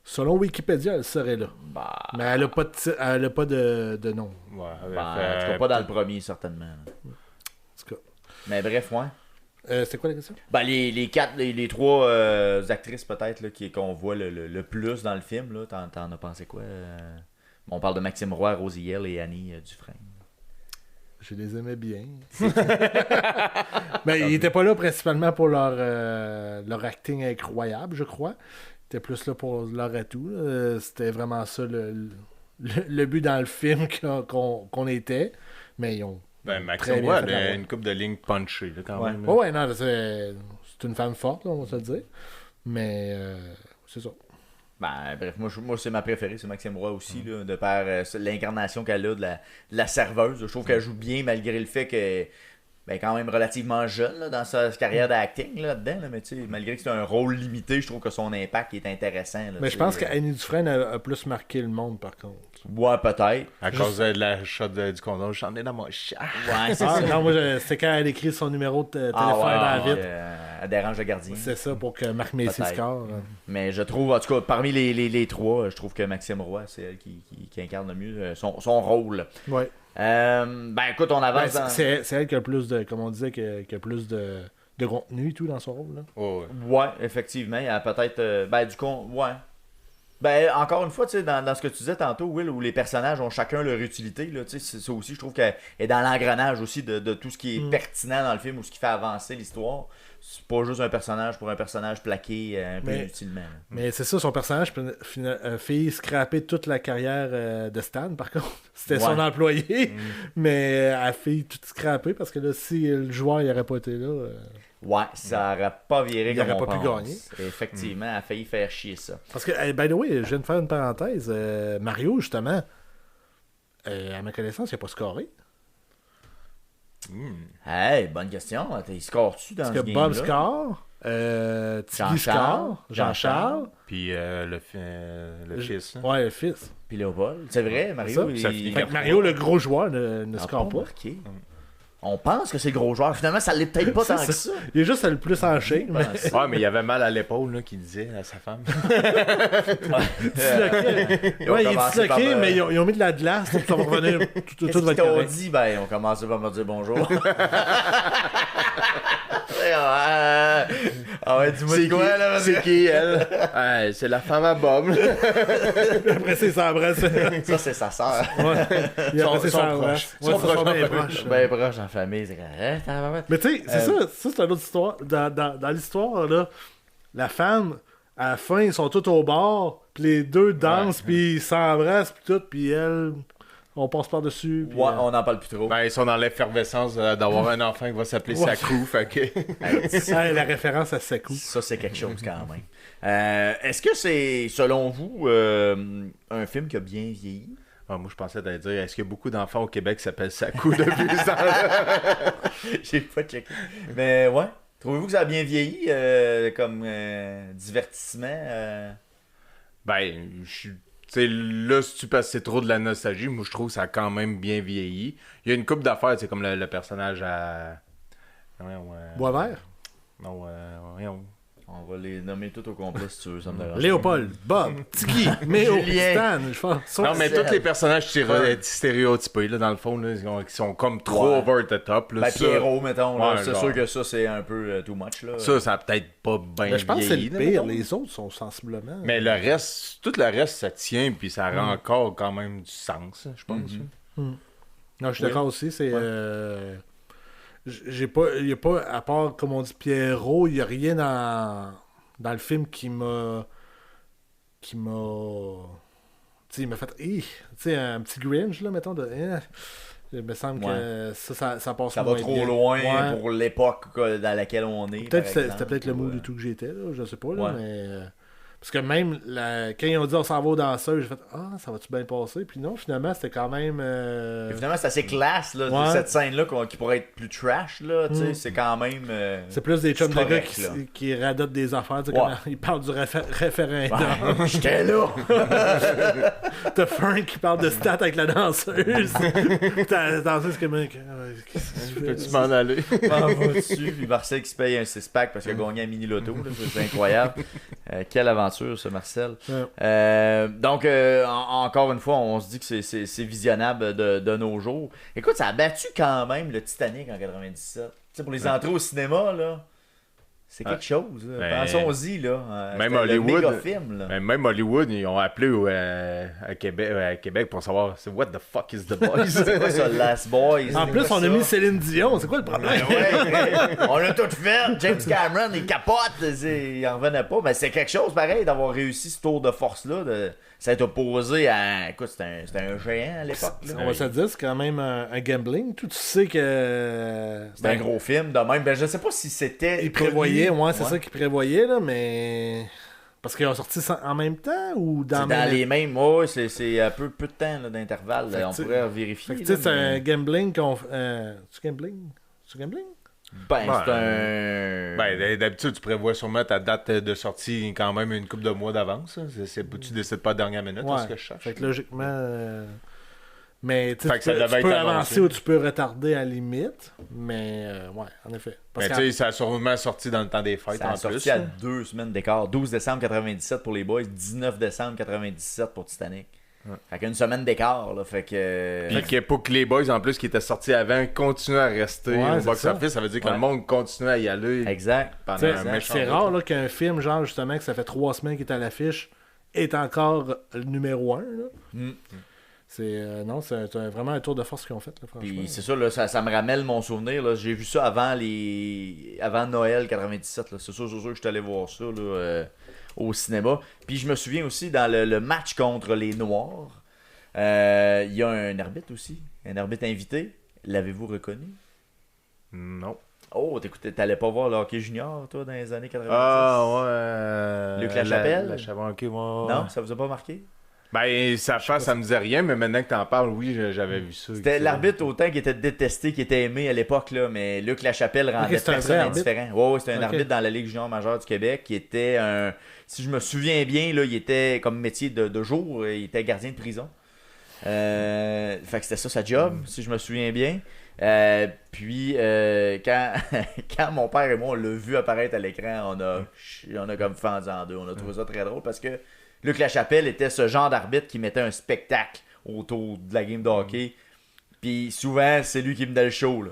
selon Wikipédia, elle serait là. Bah, Mais elle a pas de nom. Ouais, en tout cas, pas dans le premier, certainement. Là. En tout cas. Mais bref, ouais. C'était quoi la question? Ben, les trois actrices, peut-être, là, qu'on voit le plus dans le film, là, t'en as pensé quoi? On parle de Maxime Roy, Rosie Yell et Annie Dufresne. Je les aimais bien. Mais ils étaient pas là principalement pour leur acting incroyable, je crois. Ils étaient plus là pour leur atout. Là. C'était vraiment ça le but dans le film qu'on était. Mais ils ont. Ben, très Maxime bien Roy, fait elle a leur une coupe de lignes punchées, là, quand Ouais. même. rôle. Ouais, non, c'est une femme forte, là, on va se le dire. Mais c'est ça. Ben, bref, moi c'est ma préférée, c'est Maxime Roy aussi, là, de par l'incarnation qu'elle a de la serveuse. Je trouve qu'elle joue bien malgré le fait que ben quand même relativement jeune là, dans sa carrière d'acting là-dedans, là, mais tu sais, malgré que c'est un rôle limité, je trouve que son impact est intéressant. Là, Mais je tu pense sais, qu'Annie Dufresne a plus marqué le monde, par contre. Ouais, peut-être. À cause de la shot du condom, j'en ai dans mon chat. Ouais, c'est Ah, ça. non, moi, c'est quand elle écrit son numéro de téléphone Ah, ouais, dans la ouais, vitre. elle dérange le gardien. C'est ça pour que Marc Messier Peut-être. score. Mais je trouve, en tout cas, parmi les trois, je trouve que Maxime Roy, c'est elle qui incarne le mieux son rôle. Ouais. Ben écoute, on Ben, avance dans... c'est elle qui a plus de, comme on disait, qui a plus de contenu et tout dans son rôle. Là. Oh, ouais. Ouais, effectivement, il y a peut-être... ouais. Ben, encore une fois, tu sais, dans ce que tu disais tantôt, Will, où les personnages ont chacun leur utilité, là, tu sais, c'est ça aussi, je trouve qu'elle est dans l'engrenage aussi de tout ce qui est pertinent dans le film ou ce qui fait avancer l'histoire. C'est pas juste un personnage pour un personnage plaqué un peu inutilement. Là. Mais c'est ça, son personnage fait scraper toute la carrière de Stan, par contre. C'était son Ouais. employé, mais elle a fait tout scraper parce que là, si le joueur n'aurait pas été là... Ouais, ça aurait pas viré Il comme aurait on pas pu pense. gagner. Effectivement, elle a failli faire chier ça. Parce que, by the way, je viens de faire une parenthèse. Mario, justement, à ma connaissance, il n'a pas scoré. Hey, bonne question. Il score-tu dans Parce ce que game-là? Bob score, Tiggy Scar, Jean-Charles. Puis le fils. Là. Ouais, le fils. Puis Léopold. C'est vrai, Mario. Ça finit Fait que Mario, le gros joueur, ne score pas. Marqué. On pense que c'est le gros joueur. Finalement, ça l'est peut-être pas tant que ça. Il est juste le plus en shape. Mais... Ouais, mais il avait mal à l'épaule, là, qu'il disait à sa femme. disloqué. Ouais, il est disloqué, mais ils ont mis de la glace, donc ça va revenir. Tout Qu'est-ce va qu'ils être t'ont correct. dit? Ben, on commençait par me dire bonjour. Ah ouais, dis-moi C'est quoi, qui? là? C'est qui, elle? C'est la femme à Bob. Après, c'est ça embrasse. Ça, c'est sa sœur. Ouais. Et après, c'est Son ça proche. embrasse. Ouais, Son ça sont proche. bien proches. Ben proche en famille. C'est comme... Mais tu sais, c'est ça, c'est une autre histoire. Dans l'histoire, là, la femme, à la fin, ils sont tous au bord, puis les deux dansent, puis ils s'embrassent, puis tout, puis elle, on passe par-dessus. Puis, Ouais, on n'en parle plus trop. Ben, ils sont dans l'effervescence d'avoir un enfant qui va s'appeler Sakou, fait que... la référence à Sekou. Ça, c'est quelque chose quand même. Est-ce que c'est, selon vous, un film qui a bien vieilli? Ah, moi, je pensais t'allais dire, est-ce qu'il y a beaucoup d'enfants au Québec qui s'appellent Sakou depuis ce temps-là? J'ai pas checké. Mais ouais. Trouvez-vous que ça a bien vieilli comme divertissement? Ben, tu sais, là, si tu passes c'est trop de la nostalgie, moi, je trouve que ça a quand même bien vieilli. Il y a une couple d'affaires, c'est comme le personnage à... Boisvert. Non, On va les nommer tout au complet si tu veux, ça me dérange. Léopold, Bob, Tiggy, Méo, Julien. Stan, je pense. Non, mais tous les personnages stéréotypés, là, dans le fond, là, qui sont comme trop Ouais. over the top. Là, Ben, ça, Pierrot, mettons. là, Ouais, c'est genre. sûr que ça, c'est un peu too much. Là. ça a peut-être pas bien Mais je pense que c'est vieilli. le là, pire. mettons. Les autres sont sensiblement. Mais le reste, tout le reste, ça tient, puis ça rend encore quand même du sens, je pense. Non, je suis d'accord aussi. C'est. Il n'y a pas, à part, comme on dit, Pierrot, il n'y a rien dans le film qui m'a. Tu sais, il m'a fait. Tu sais, un petit Grinch, là, mettons. Il me semble que ça passe Ça va moins trop bien. loin Ouais. pour l'époque dans laquelle on est. Peut-être par c'était exemple, peut-être le ou, mood du tout que j'étais, là, je sais pas, là, Ouais. mais. Parce que même quand ils ont dit on s'en va aux danseurs, j'ai fait ça va-tu bien passer? Puis non, finalement, c'était quand même. Finalement, c'est assez classe, là, Ouais. cette scène-là qui pourrait être plus trash, là, tu sais, c'est quand même... C'est plus des chums de c'est gars correct, là. qui radotent des affaires. Tu sais, Ouais. comment ils parlent du référendum. J'étais là! T'as Frank qui parle de stats avec la danseuse. T'as la danseuse comme qu'est-ce que tu fais? Peux-tu m'en aller? M'en vas-tu? Puis Marcel qui se paye un 6-pack parce qu'il a gagné un mini-loto, là, c'est incroyable. Quelle aventure, ce Marcel. Ouais. Donc, encore une fois, on se dit que c'est visionnable de nos jours. Écoute, ça a battu quand même le Titanic en 97. Tu sais, pour les entrées au cinéma, là, c'est quelque chose. Là. Ben, Pensons-y, là. même C'était le Hollywood- méga film, là. Même Hollywood, ils ont appelé à Québec pour savoir c'est what the fuck is the boys? C'est quoi ça, Last Boys? En C'est plus, quoi on a ça? mis Céline Dion. C'est quoi le problème? Ouais, on a tout fait. James Cameron, il capote. Il en revenait pas. Mais c'est quelque chose pareil d'avoir réussi ce tour de force-là, de s'être opposé à. Écoute, c'était un géant à l'époque. là. On va se dire, c'est quand même un gambling. Tu sais que. C'était un gros film de même. Ben, je sais pas si c'était. Il prévoyait, connu. c'est ça qu'il prévoyait, là, mais. Parce qu'ils ont sorti ça en même temps ou dans, C'est dans les mêmes. Ouais, c'est un peu de temps là, d'intervalle. Fait que On tu- pourrait vérifier. Fait que, tu sais, là, c'est mais- un gambling qu'on. C'est gambling? C'est gambling? Ben, c'est Ben, un. d'habitude, tu prévois sûrement ta date de sortie quand même une couple de mois d'avance. Hein. Tu décides pas à la dernière minute, c'est ce que je cherche. Fait que logiquement. Mais tu Fait que ça sais, devait tu peux être avancer annoncé. ou tu peux retarder à la limite. Mais ouais, en effet. Parce Mais que tu sais, ça a sûrement sorti dans le temps des fêtes Ça a en sorti plus. à là. 2 semaines d'écart. 12 décembre 97 pour les boys, 19 décembre 97 pour Titanic. Fait qu'une semaine d'écart, là. Fait que. Puis que pour que les boys, en plus, qui étaient sortis avant, continuent à rester Ouais, au c'est box-office, ça veut dire que Ouais. le monde continue à y aller Exact. pendant tu sais, un méchant c'est bout. rare là, qu'un film, genre justement, que ça fait 3 semaines qu'il est à l'affiche, est encore le numéro 1. Là. Mm. C'est non, c'est vraiment un tour de force qu'ils ont fait, là, franchement. Puis c'est ça, là, ça me ramène mon souvenir. Là. J'ai vu ça avant Noël 97. Là. C'est sûr que je suis allé voir ça là, au cinéma. Puis je me souviens aussi dans le match contre les Noirs, il y a un arbitre aussi. Un arbitre invité. L'avez-vous reconnu? Non. Oh, t'allais pas voir le hockey junior, toi, dans les années 90? Ah, ouais. Luc Lachapelle? Lachapelle, ok, ouais. Non, ça vous a pas marqué? Ben, sa face, ça me disait rien, mais maintenant que t'en parles, oui, j'avais vu ça. C'était l'arbitre autant qui était détesté, qui était aimé à l'époque, là, mais Luc Lachapelle rendait c'est un personne vrai arbitre? indifférent. Ouais, c'était un Ok. arbitre dans la Ligue junior majeure du Québec qui était un... Si je me souviens bien, là, il était comme métier de jour, il était gardien de prison. Fait que c'était ça sa job, si je me souviens bien. Puis quand, quand mon père et moi on l'a vu apparaître à l'écran, on a comme fendu en deux. On a trouvé ça très drôle parce que Luc Lachapelle était ce genre d'arbitre qui mettait un spectacle autour de la game de hockey. Puis souvent, c'est lui qui me donnait le show. Là.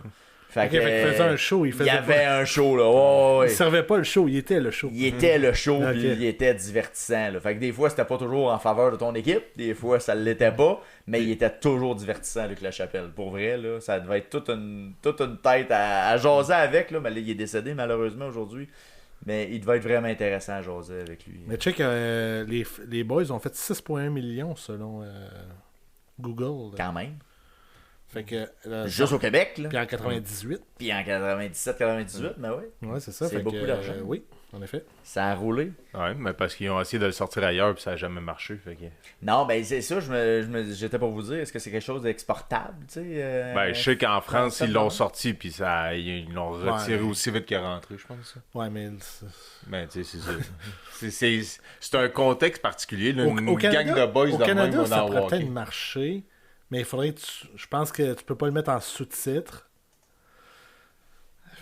Fait Ok, fait qu'il faisait un show, il faisait y avait pas- un show. Là. Ouais, ouais. Il servait pas le show, il était le show. Il était le show, Ok. puis il était divertissant. Là. Fait que des fois, c'était pas toujours en faveur de ton équipe. Des fois, ça l'était pas. Mais il était toujours divertissant, Luc Lachapelle. Pour vrai, là, ça devait être toute une tête à jaser avec. Là. Mais là, il est décédé, malheureusement, aujourd'hui. Mais il devait être vraiment intéressant à jaser avec lui. Mais check, les boys ont fait 6,1 millions selon Google. Quand même. Fait que, Juste au Québec, là. Puis en 98. Puis en 97-98, mais oui. Ouais, c'est ça. C'est fait beaucoup que, d'argent. oui, en effet. Ça a roulé. Ouais, mais parce qu'ils ont essayé de le sortir ailleurs, puis ça a jamais marché. Fait que... Non, ben c'est ça, j'étais pour vous dire, est-ce que c'est quelque chose d'exportable, tu sais? Ben, je sais qu'en France, ça, ils l'ont non? sorti, puis ça, ils l'ont retiré Ouais. aussi vite qu'il est rentré, je pense. Ouais, mais Ben, tu sais, c'est ça. C'est un contexte particulier. Là, une au Canada, gang de boys au de même Canada vont ça dans pourrait hockey. peut-être marcher, mais il faudrait que je pense que tu peux pas le mettre en sous-titre.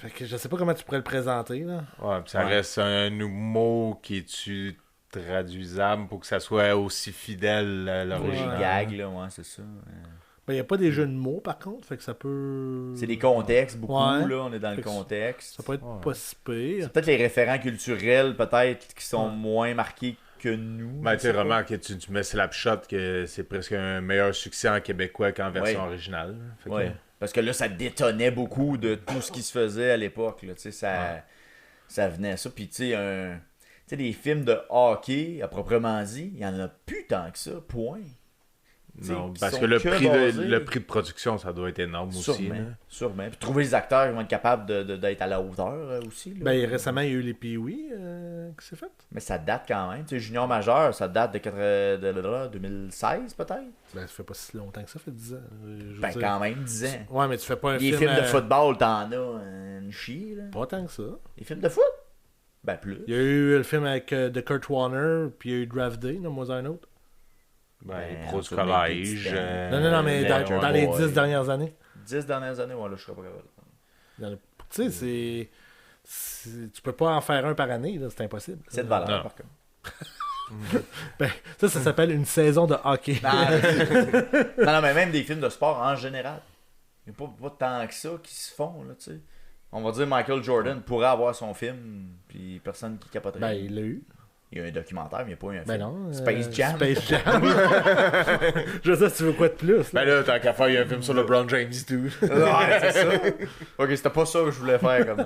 Fait que je sais pas comment tu pourrais le présenter, là. Ouais, puis ça Ouais. reste un mot qui est-tu traduisable pour que ça soit aussi fidèle à Les l'original. gags, là, ouais, c'est ça. Ben, il n'y a pas des jeux de mots, par contre, fait que ça peut... C'est des contextes, beaucoup, Ouais. là, on est dans le Fait que contexte. Ça peut être pas si pire. C'est peut-être les référents culturels, peut-être, qui sont moins marqués que nous. Ben, je tu sais sais, pas. remarque que tu mets Slapshot, que c'est presque un meilleur succès en québécois qu'en version Ouais. originale. Fait que- Ouais. Parce que là, ça détonnait beaucoup de tout ce qui se faisait à l'époque. Là. Tu sais, ça venait à ça. Puis, tu sais, des films de hockey, à proprement dit, il n'y en a plus tant que ça. Point. Non, qui parce sont que le que prix, basés. le prix de production, ça doit être énorme aussi. Sûrement. là. Sûrement. Puis trouver les acteurs qui vont être capables d'être à la hauteur aussi. Là. Ben, récemment, il y a eu les Pee-Wee qui s'est fait. Mais ça date quand même. Tu sais, Junior majeur, ça date de 2016 peut-être. Ben, ça fait pas si longtemps que ça, fait 10 ans. Je veux Ben, dire. quand même, 10 ans. Ouais, mais tu fais pas un Les film... films de football, t'en as une chier. Là. Pas tant que ça. Les films de foot? Ben, plus. Il y a eu le film avec de Kurt Warner, puis il y a eu Draft Day, nomme-moi un autre. Ben, Ben, Pro on du peut mettre des collège. petits temps. Non, mais dans les 10 dernières années. 10 dernières années, ouais, là, je serais pas capable. Tu sais, tu peux pas en faire un par année, là, c'est impossible. C'est de valeur, Non. par contre. Ben, ça s'appelle une saison de hockey. Non, mais même des films de sport en général. Il n'y a pas tant que ça qui se font, là, tu sais. On va dire Michael Jordan pourrait avoir son film, puis personne qui capoterait. Ben, il l'a eu. Il y a un documentaire, mais il n'y a pas eu un Ben film. non. Space Jam. Space Jam. Je veux dire, tu veux quoi de plus? Là? Ben là, tant qu'à faire, il y a un film sur LeBron James et tout. Ouais, c'est ça. Ok, c'était pas ça que je voulais faire comme.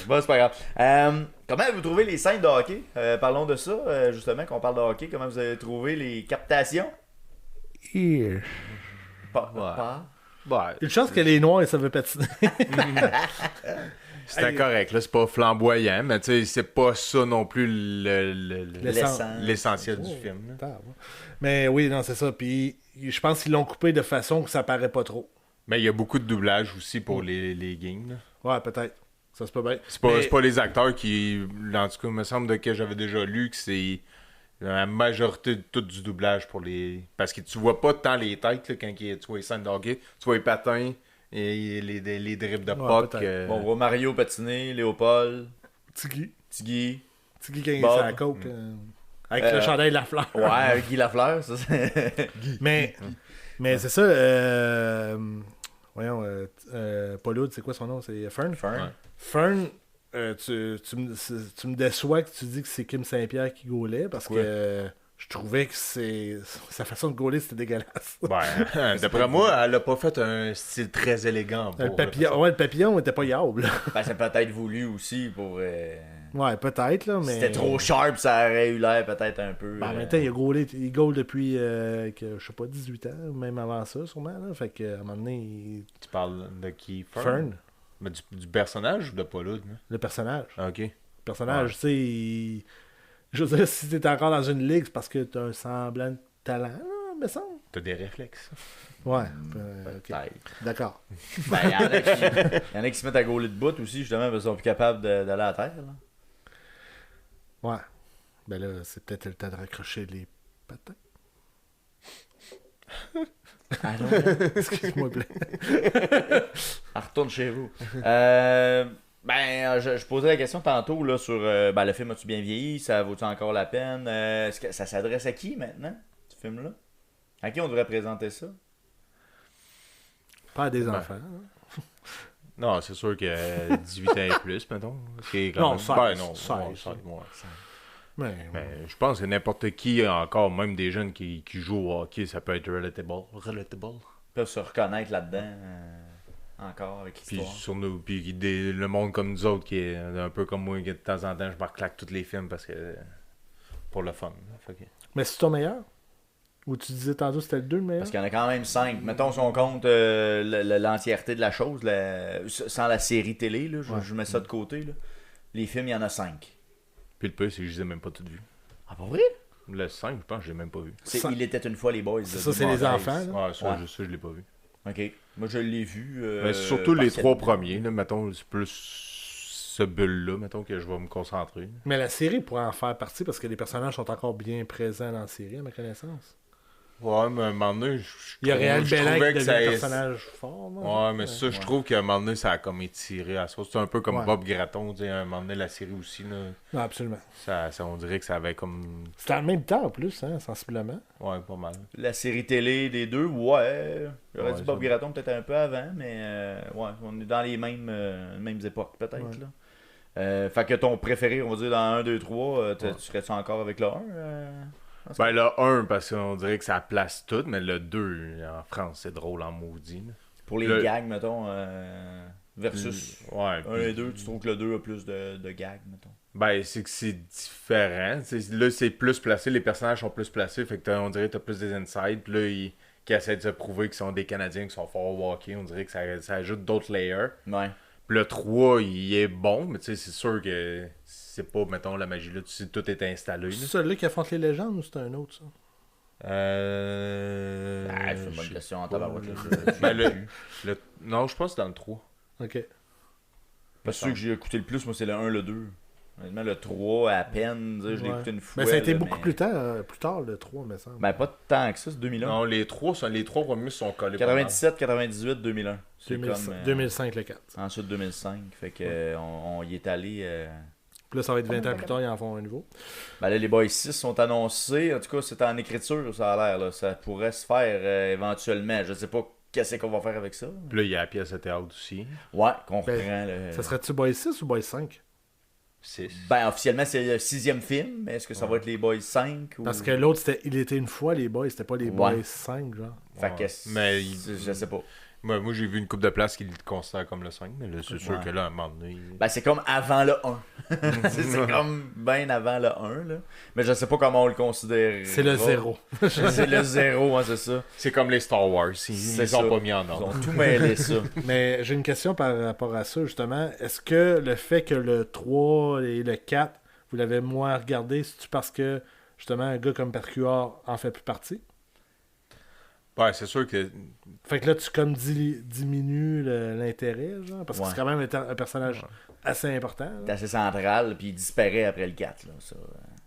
Bon, c'est pas grave. Comment avez-vous trouvé les scènes de hockey? Parlons de ça, justement, qu'on parle de hockey. Comment vous avez trouvé les captations? Pas. Ouais, Une chance que les Noirs, ils savaient patiner. c'était correct, là, c'est pas flamboyant, mais tu sais, c'est pas ça non plus L'essence. l'essentiel du Oh, film. là. putain, ouais. Mais oui, non, c'est ça. Puis je pense qu'ils l'ont coupé de façon que ça paraît pas trop. Mais il y a beaucoup de doublage aussi pour les games. là. Ouais, peut-être. Ça se peut bien. C'est pas, Mais- c'est pas les acteurs qui. En tout cas, il me semble de que j'avais déjà lu que c'est la majorité de tout du doublage pour les. Parce que tu vois pas tant les têtes là, quand tu vois les scènes de hockey. Tu vois les patins et les dribbles de Ouais, puck. peut-être. Bon, on voit Mario patiner, Léopold, Tiggy. Tiggy. Tiggy quand il est Bob. sur la côte. Avec le chandail de la fleur. Ouais, avec Guy Lafleur, ça c'est. Mais c'est ça. Voyons, Paul Hood, c'est quoi son nom? C'est Fern? Fern. Ouais. Fern, tu me déçois que tu dis que c'est Kim Saint-Pierre qui gaulait parce Pourquoi? que je trouvais que sa façon de gauler, c'était dégueulasse. Ben, d'après moi, elle a pas fait un style très élégant. Le Pour papillon, ouais, le papillon était pas yable. là. Ben, c'est peut-être voulu aussi pour. Ouais, peut-être, là, mais... C'était trop sharp, ça aurait eu l'air peut-être un peu. Ben, en même temps, il gaule depuis, que, je sais pas, 18 ans, même avant ça, sûrement. Là. Fait qu'à un moment donné, Tu parles de qui? Fern, Mais du personnage ou de Paul Hood? là? le personnage. Ah, ok. Le personnage, tu sais, je veux dire, si t'es encore dans une ligue, c'est parce que t'as un semblant de talent, là, me semble. T'as des réflexes. Ouais. Ok. Peut-être. D'accord. Ben, il y en a qui se mettent à gauler de bout aussi, justement, parce qu'ils sont plus capables d'aller à la terre. Là. Ouais. Ben là, c'est peut-être le temps de raccrocher les patins. Ah non, Excuse-moi, plaît. retourne chez vous. Je posais la question tantôt là, sur le film A-tu bien vieilli? Ça vaut-tu encore la peine? Est-ce que ça s'adresse à qui maintenant, ce film-là? À qui on devrait présenter ça? Pas à des Ben. enfants. Hein. Non, c'est sûr que 18 ans et plus, mettons. C'est quand Non, même... 16, Ben, non, 16, ouais, 16, ouais. Mais, Mais je pense que n'importe qui, encore, même des jeunes qui jouent au hockey, ça peut être relatable. Ils peuvent se reconnaître là-dedans encore avec Puis l'histoire. sur nous, puis le monde comme nous autres, qui est un peu comme moi, que de temps en temps, je me reclaque tous les films parce que pour le fun. Fait que... mais c'est ton meilleur? Ou tu disais tantôt c'était le 2 le meilleur? Parce qu'il y en a quand même 5. Mettons si on compte l'entièreté de la chose, sans la série télé, là, je mets ça de côté. Là. Les films, il y en a 5. Puis le pire, c'est que je les ai même pas toutes vues. Ah, pas vrai? Le 5, je pense que je l'ai même pas vu. C'est Ça- Il était une fois les boys. C'est là, ça, du c'est les Montréal. enfants. Là. Ouais, ça, Ouais. je l'ai pas vu. OK. Moi, je l'ai vu. Mais surtout les partiellement. 3 premiers, là, mettons, c'est plus ce bulle-là, mettons, que je vais me concentrer. Mais la série pourrait en faire partie parce que les personnages sont encore bien présents dans la série, à ma connaissance. Ouais, mais à un moment donné, Il y a Réal je Bellin trouvais qui que devient un ça... personnage fort. Moi, Ouais, mais ça, je trouve qu'à un moment donné, ça a comme étiré à ça. C'est un peu comme Ouais. Bob Gratton, tu sais, à un moment donné, la série aussi, là, Non, absolument. on dirait que ça avait comme... C'était en même temps en plus, hein, sensiblement. Ouais, pas mal. La série télé des deux, ouais. J'aurais Ouais, dit Bob ça. Gratton peut-être un peu avant, mais ouais, on est dans les mêmes époques, peut-être. Ouais. Là. Fait que ton préféré, on va dire dans 1, 2, 3, tu serais-tu encore avec le 1 Ben, le 1, parce qu'on dirait que ça place tout, mais le 2, en France, c'est drôle en maudit. Là. Pour les Le- gags, mettons, versus Ouais. 1 et 2, tu trouves que le 2 a plus de gags, mettons. Ben, c'est que c'est différent. Là, c'est plus placé, les personnages sont plus placés, fait que on dirait que t'as plus des insides, puis là, qui essaient de se prouver qu'ils sont des Canadiens qui sont forts au hockey, on dirait que ça ajoute d'autres layers. Ouais. Puis le 3, il est bon, mais tu sais, c'est sûr que c'est pas, mettons, la magie là, tout est installé. C'est Là. celui-là qui affronte les légendes ou c'est un autre, ça? Ah, c'est une bonne je sais question en pas, tabarouette. là. Ben, non, je pense que c'est dans le 3. Ok. Parce que ceux que j'ai écouté le plus, moi, c'est le 1, le 2. Honnêtement, le 3, à peine, je l'ai Ouais. écouté une fois. Mais ça a été là, beaucoup mais- plus tard, le 3, me semble. Ben, pas tant que ça, c'est 2001. Non, les trois premiers sont collés. pas mal. 97, 98, 2001. C'est 2005, comme, 2005, le 4. Ensuite 2005. Fait que on y est allé. Puis là, ça va être 20 ans plus tard, ils en font un nouveau. Ben là, les Boys 6 sont annoncés. En tout cas, c'est en écriture, ça a l'air. Là. Ça pourrait se faire éventuellement. Je sais pas qu'est-ce qu'on va faire avec ça. Puis là, il y a la pièce de théâtre aussi. Ouais, qu'on Ben, reprend. Le... Ça serait-tu Boys 6 ou Boys 5? 6. Ben, officiellement, c'est le 6e film. Mais est-ce que ça va être les Boys 5 ou... Parce que l'autre, c'était Il était une fois les Boys, c'était pas les Ouais. Boys 5, genre. Fait que Mais je sais pas. moi, j'ai vu une coupe de place qui le considère comme le 5, mais là, c'est sûr Ouais. que là, à un moment donné. Ben, c'est comme avant le 1. c'est comme bien avant le 1. Là. Mais je sais pas comment on le considère. C'est le 0. C'est le 0, hein, c'est ça. C'est comme les Star Wars. Ils C'est les ont ça. pas mis en Ils ordre. ont tout mêlé, ça. Mais j'ai une question par rapport à ça, justement. Est-ce que le fait que le 3 et le 4, vous l'avez moins regardé, c'est-tu parce que, justement, un gars comme Percuar en fait plus partie? Ouais, c'est sûr que. Fait que là, tu comme diminues l'intérêt, genre, parce que Ouais. c'est quand même un personnage assez important. là. C'est assez central, puis il disparaît après le 4. Là, ça.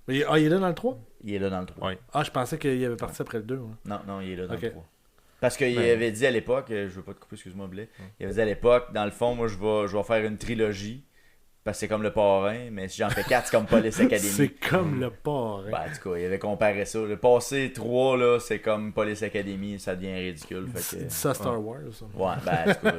Mais il est là dans le 3? Il est là dans le 3. Ouais. Ah, je pensais qu'il avait parti après le 2. Ouais. Non, il est là dans Ok. le 3. Parce qu'il Ben. avait dit à l'époque, je veux pas te couper, excuse-moi, Blais. Il avait dit à l'époque, dans le fond, moi, je vais faire une trilogie. Parce que c'est comme le parrain, mais si j'en fais 4, c'est comme Police Academy. C'est comme le parrain. Ben, en tout cas, il avait comparé ça. Le passé 3, là, c'est comme Police Academy, ça devient ridicule. Fait que... Dis ça Star Wars. Ça. Ouais, ben, en tout cas,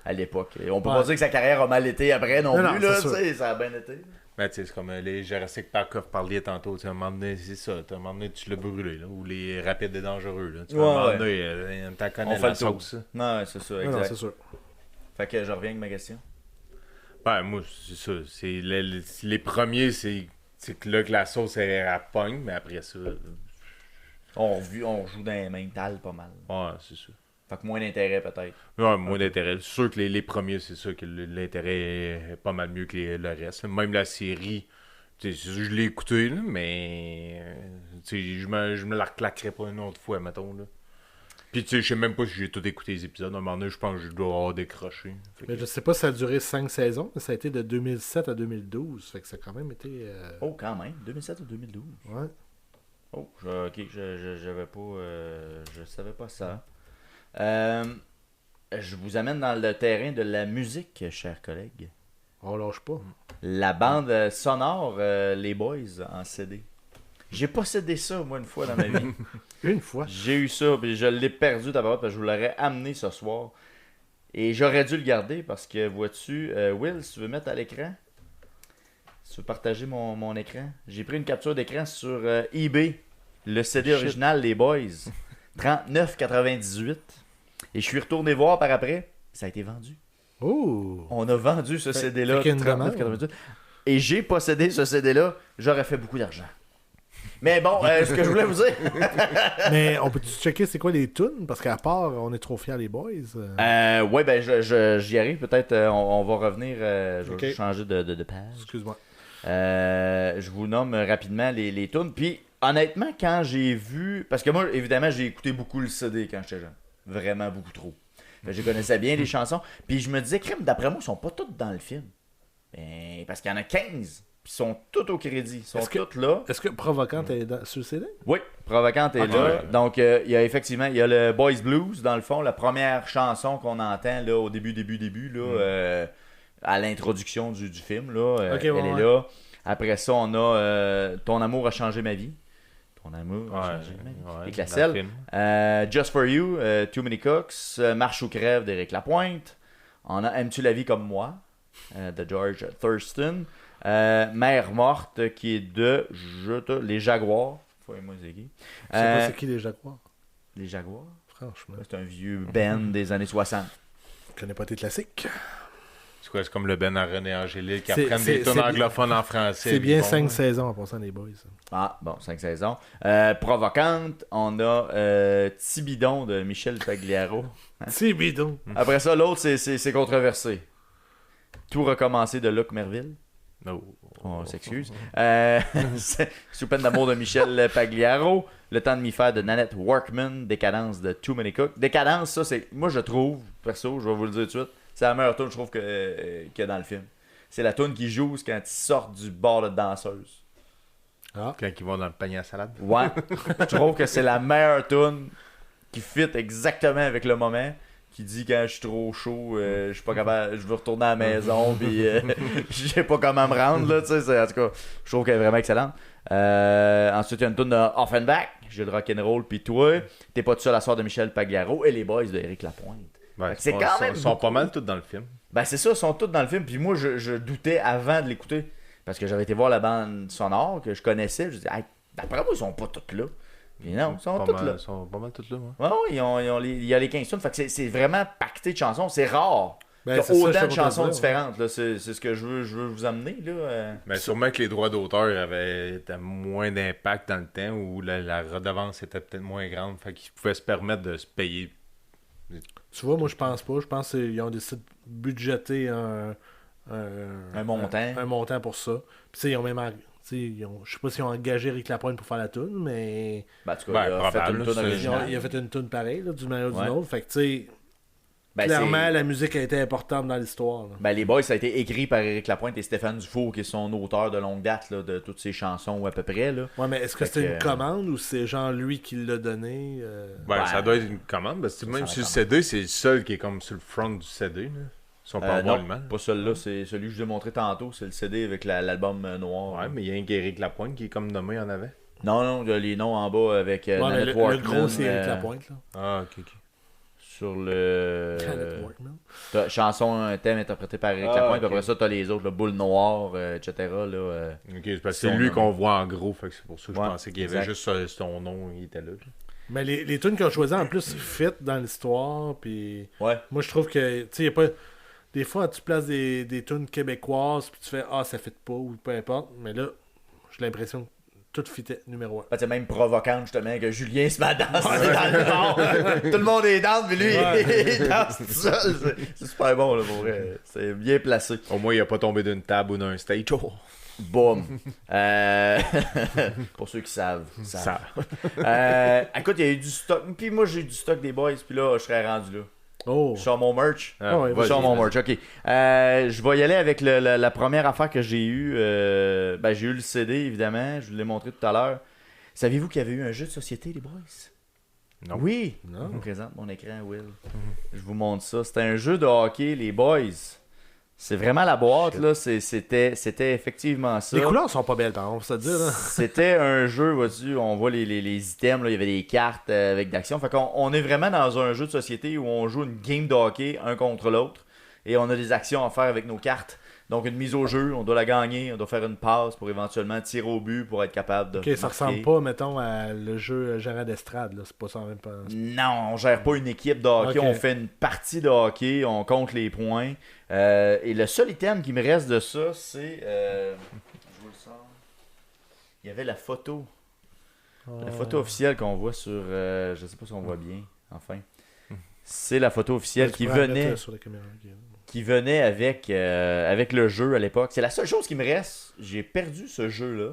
à l'époque. On peut Ouais. pas dire que sa carrière a mal été après non, Non, plus, non, là, c'est tu sûr. sais, ça a bien été. Ben, tu sais, c'est comme les Jurassic Park que vous parliez tantôt. Tu sais, à un moment donné, c'est ça. À un moment donné, tu l'as brûlé, là. Ou les rapides et dangereux, là. Tu vois, à un Ouais, moment donné, t'en connais On fait la le tour. sauce. Non, ouais, c'est ça, Non, non, exact. c'est sûr. Fait que je reviens avec ma question. Ben, moi, c'est ça. C'est les premiers, c'est que là que la sauce elle pogne, mais après ça. On joue dans les mêmes talles pas mal. Ouais, c'est ça. Fait que moins d'intérêt peut-être. Ouais, moins d'intérêt. C'est sûr que les premiers, c'est sûr que l'intérêt est pas mal mieux que le reste. Même la série, Je l'ai écouté, là, mais je me la reclaquerai pas une autre fois, mettons. Là. Puis je sais même pas si j'ai tout écouté les épisodes. À un moment donné, je pense que je dois avoir décroché. Mais je sais pas si ça a duré 5 saisons, mais ça a été de 2007 à 2012. Fait que ça a quand même été... Oh, quand même. 2007 ou 2012. Ouais. Oh, ok, j'avais pas... je savais pas ça. Je vous amène dans le terrain de la musique, chers collègues. On lâche pas. La bande sonore, les Boys, en CD. J'ai possédé ça, moi, une fois dans ma vie. Une fois. J'ai eu ça, puis je l'ai perdu d'abord parce que je vous l'aurais amené ce soir. Et j'aurais dû le garder parce que, vois-tu, Will, si tu veux mettre à l'écran, si tu veux partager mon écran, j'ai pris une capture d'écran sur eBay, le CD original, les Boys, 39,98. Et je suis retourné voir par après, ça a été vendu. Oh! On a vendu ce CD-là, qu'il y a une demande. 39,98. Et j'ai possédé ce CD-là, j'aurais fait beaucoup d'argent. Mais bon, ce que je voulais vous dire... Mais on peut-tu checker c'est quoi les tunes? Parce qu'à part, on est trop fiers les boys. Ouais, ben j'y arrive. Peut-être on va revenir. Je vais changer de page. Excuse-moi. Je vous nomme rapidement les tunes. Puis honnêtement, quand j'ai vu... Parce que moi, évidemment, j'ai écouté beaucoup le CD quand j'étais jeune. Vraiment beaucoup trop. Je connaissais bien les chansons. Puis je me disais, crème, d'après moi, ils sont pas toutes dans le film. Ben, parce qu'il y en a 15. Puis ils sont tous au crédit. Ils sont tous là. Est-ce que Provocante est sur le CD? Oui, Provocante est là. Ouais. Donc, il y a effectivement, il y a le Boys Blues, dans le fond, la première chanson qu'on entend là, au début, là, à l'introduction du film. Là, Ok, elle ouais, est ouais. là. Après ça, on a Ton amour a changé ma vie. Ton amour a changé ma vie. Ouais, Avec la dans le selle. film. Just for You, Too Many Cooks, Marche ou crève d'Éric Lapointe. On a Aimes-tu la vie comme moi de George Thurston. Mère morte qui est de Les Jaguars. Faut-moi c'est qui. Je sais pas c'est qui les Jaguars. Les Jaguars. Franchement. C'est un vieux band des années 60. Je connais pas tes classiques. C'est quoi, c'est comme le Ben à René Angélil qui C'est- apprennent c'est- des tunes c'est- anglophones en français. C'est bien Bon, 5 saisons en passant les boys. Ah, bon, 5 saisons. Provocante, on a Tibidon de Michel Pagliaro. C'est bidon. Après ça, l'autre, c'est controversé. Tout recommencer de Luc Merville. No. On s'excuse. Sous peine d'amour de Michel Pagliaro. Le temps de m'y faire de Nanette Workman. Décadence de Too Many Cooks. Décadence, ça, c'est. Moi, je trouve, perso, je vais vous le dire tout de suite, c'est la meilleure tune, je trouve, qu'il y a dans le film. C'est la tune qui joue quand ils sortent du bar de danseuse. Ah. Quand ils vont dans le panier à salade. Ouais. Je trouve que c'est la meilleure tune qui fit exactement avec le moment. Qui dit quand je suis trop chaud, je suis pas capable, je veux retourner à la maison, puis je sais pas comment me rendre, là, tu sais, en tout cas, je trouve qu'elle est vraiment excellente. Ensuite, il y a une tune de Offenbach, j'ai le rock'n'roll, puis toi, t'es pas tout seul à soir de Michel Pagliaro, et les boys de Éric Lapointe. Ouais, C'est quand même Ils sont beaucoup. pas mal tous dans le film. Ben c'est ça, ils sont tous dans le film, puis moi, je doutais avant de l'écouter, parce que j'avais été voir la bande sonore, que je connaissais, je disais, hey, d'après moi, ils sont pas tous là. Puis non, ils sont Pas tous mal, là. Ils sont pas mal tous là, moi. Ouais, il y a les 15 tunes, fait que c'est vraiment pacté de chansons, c'est rare. Ben, Il y a c'est ça, je autant sais de pas chansons te dire, différentes, là. C'est ce que je veux vous amener, là. Mais sûrement que les droits d'auteur avaient moins d'impact dans le temps où la redevance était peut-être moins grande. Fait qu'ils pouvaient se permettre de se payer. Tu vois, moi, je pense pas. Je pense qu'ils ont décidé de budgéter un montant. Un montant pour ça. Puis, tu sais, ils ont même. Je sais pas s'ils ont engagé Rick Lapointe pour faire la tune, mais. Ben, en tout Ben, cas, il a fait probable, une là, tune c'est- originale. Il a fait une tune pareille, là, d'une manière ou d'une Ouais. autre. Fait que, tu sais, Ben, clairement, c'est- la musique a été importante dans l'histoire. là. Ben, les Boys, ça a été écrit par Éric Lapointe et Stéphane Dufour, qui est son auteur de longue date, là, de toutes ses chansons, ou à peu près, là. Ouais, mais est-ce que Fait c'était que, une commande ou c'est genre lui qui l'a donné Ben, Ouais. ça doit être une commande. Parce que Ça même sent sur le la CD, c'est le seul qui est comme sur le front du CD. Là. Ils sont pas Non, allemand. pas celui-là, c'est celui que je vous ai montré tantôt, c'est le CD avec l'album noir. Ouais, mais il y a un Éric Lapointe qui est comme nommé en avant. Non, il y a les noms en bas avec Ouais, mais Nanette le Workman, gros, c'est Rick Lapointe, là. Ah, ok. sur le... Janet Workman. T'as chanson, un thème interprété par Éric Ah, Lapointe, ok. puis après ça, t'as les autres, le Boule Noire, etc. Là, Ok, c'est parce que Son c'est lui nom. qu'on voit en gros. Fait que c'est pour ça que je Ouais, pensais qu'il y avait exact. juste son nom, il était là. Mais les tunes qu'ils ont choisies en plus fit dans l'histoire. Puis Ouais. moi, je trouve que, tu sais, y a pas. Des fois, tu places des tunes québécoises, puis tu fais, ah, ça fit pas, ou peu importe. Mais là, j'ai l'impression que tout fitait numéro 1. C'est même provocant, justement, que Julien se met à danser dans le bar. Tout le monde est down, puis lui, il danse tout seul. C'est super bon, là, pour vrai. C'est bien placé. Au moins, il a pas tombé d'une table ou d'un stage. Oh. Boum. Pour ceux qui savent. Ça. Écoute, il y a eu du stock. Puis moi, j'ai eu du stock des boys, puis là, je serais rendu là. Oh. Je sors mon merch. Ah ouais, Je sors mon merch, ok. Je vais y aller avec la première affaire que j'ai eue. J'ai eu le CD, évidemment. Je vous l'ai montré tout à l'heure. Saviez-vous qu'il y avait eu un jeu de société, les boys? Non. Oui. Non. Je vous présente mon écran, Will. Je vous montre ça. C'était un jeu de hockey, les boys. C'est vraiment la boîte, là. C'était effectivement ça. Les couleurs sont pas belles, on va se dire. Là. C'était un jeu, vois-tu, on voit les items, là, il y avait des cartes avec d'action. Fait qu'on on est vraiment dans un jeu de société où on joue une game de hockey un contre l'autre et on a des actions à faire avec nos cartes. Donc une mise au jeu, on doit la gagner, on doit faire une passe pour éventuellement tirer au but pour être capable de Ok, ça marquer. ressemble pas, mettons, à le jeu Gérard d'estrade, là. C'est pas ça en même temps. Non, on gère pas une équipe de hockey, Ok. on fait une partie de hockey, on compte les points. Et le seul item qui me reste de ça, c'est... je vous le sors. Il y avait la photo. La photo officielle qu'on voit sur... je sais pas si on voit bien, enfin. C'est la photo officielle qui venait... Sur la caméra, ok. Qui venait avec le jeu à l'époque. C'est la seule chose qui me reste. J'ai perdu ce jeu-là.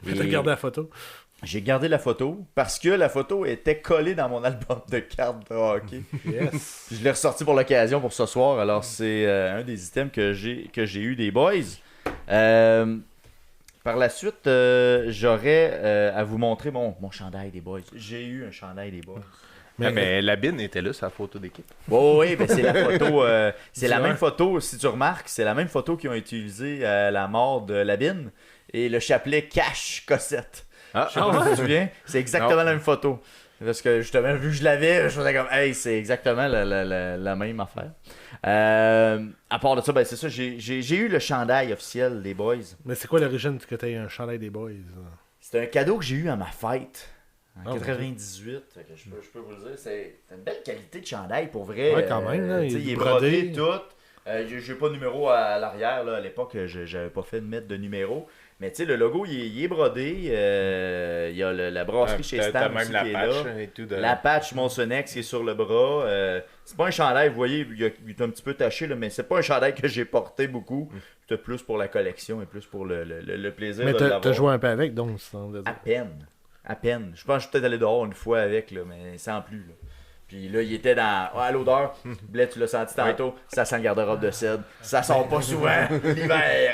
Mais t'as gardé la photo. J'ai gardé la photo parce que la photo était collée dans mon album de cartes de hockey. Yes. Je l'ai ressorti pour l'occasion pour ce soir. Alors, c'est un des items que j'ai eu des boys. Par la suite, j'aurais à vous montrer mon chandail des boys. J'ai eu un chandail des boys. Mais la bine était là, sa photo d'équipe. Oui, ben c'est la photo. C'est la C'est même vrai. photo, si tu remarques, c'est la même photo qu'ils ont utilisée à la mort de Labine. Et le chapelet cache Cossette. Ah, Je sais pas si tu te souviens. C'est exactement Non. la même photo. Parce que justement, vu que je l'avais, je faisais comme, hey, c'est exactement la même affaire. À part de ça, ben c'est ça, j'ai eu le chandail officiel des boys. Mais c'est quoi l'origine que t'aies un chandail des boys? C'est un cadeau que j'ai eu à ma fête. En Ah, 98, fait que je peux vous le dire, c'est une belle qualité de chandail pour vrai. Ouais, quand même, là, Tu sais, il est il est brodé, brodé. tout. J'ai pas de numéro à l'arrière, là, à l'époque, j'avais pas fait de mettre de numéro. Mais tu sais, le logo, il est brodé. Il y a la brasserie chez T'as Stam même aussi la qui est patch là. et tout. De... La patch Monsonex qui est sur le bras. C'est pas un chandail, vous voyez, il est un petit peu taché, là, mais c'est pas un chandail que j'ai porté beaucoup. C'était plus pour la collection et plus pour le plaisir Mais de t'as l'avoir. joué un peu avec, donc, ça veut dire. À peine. À peine. Je pense que je suis peut-être allé dehors une fois avec, là, mais sans plus. Là. Puis là, il était dans. À l'odeur. Bled, tu l'as senti tantôt. Ça sent le garde-robe de cèdre. Ça sort pas souvent l'hiver.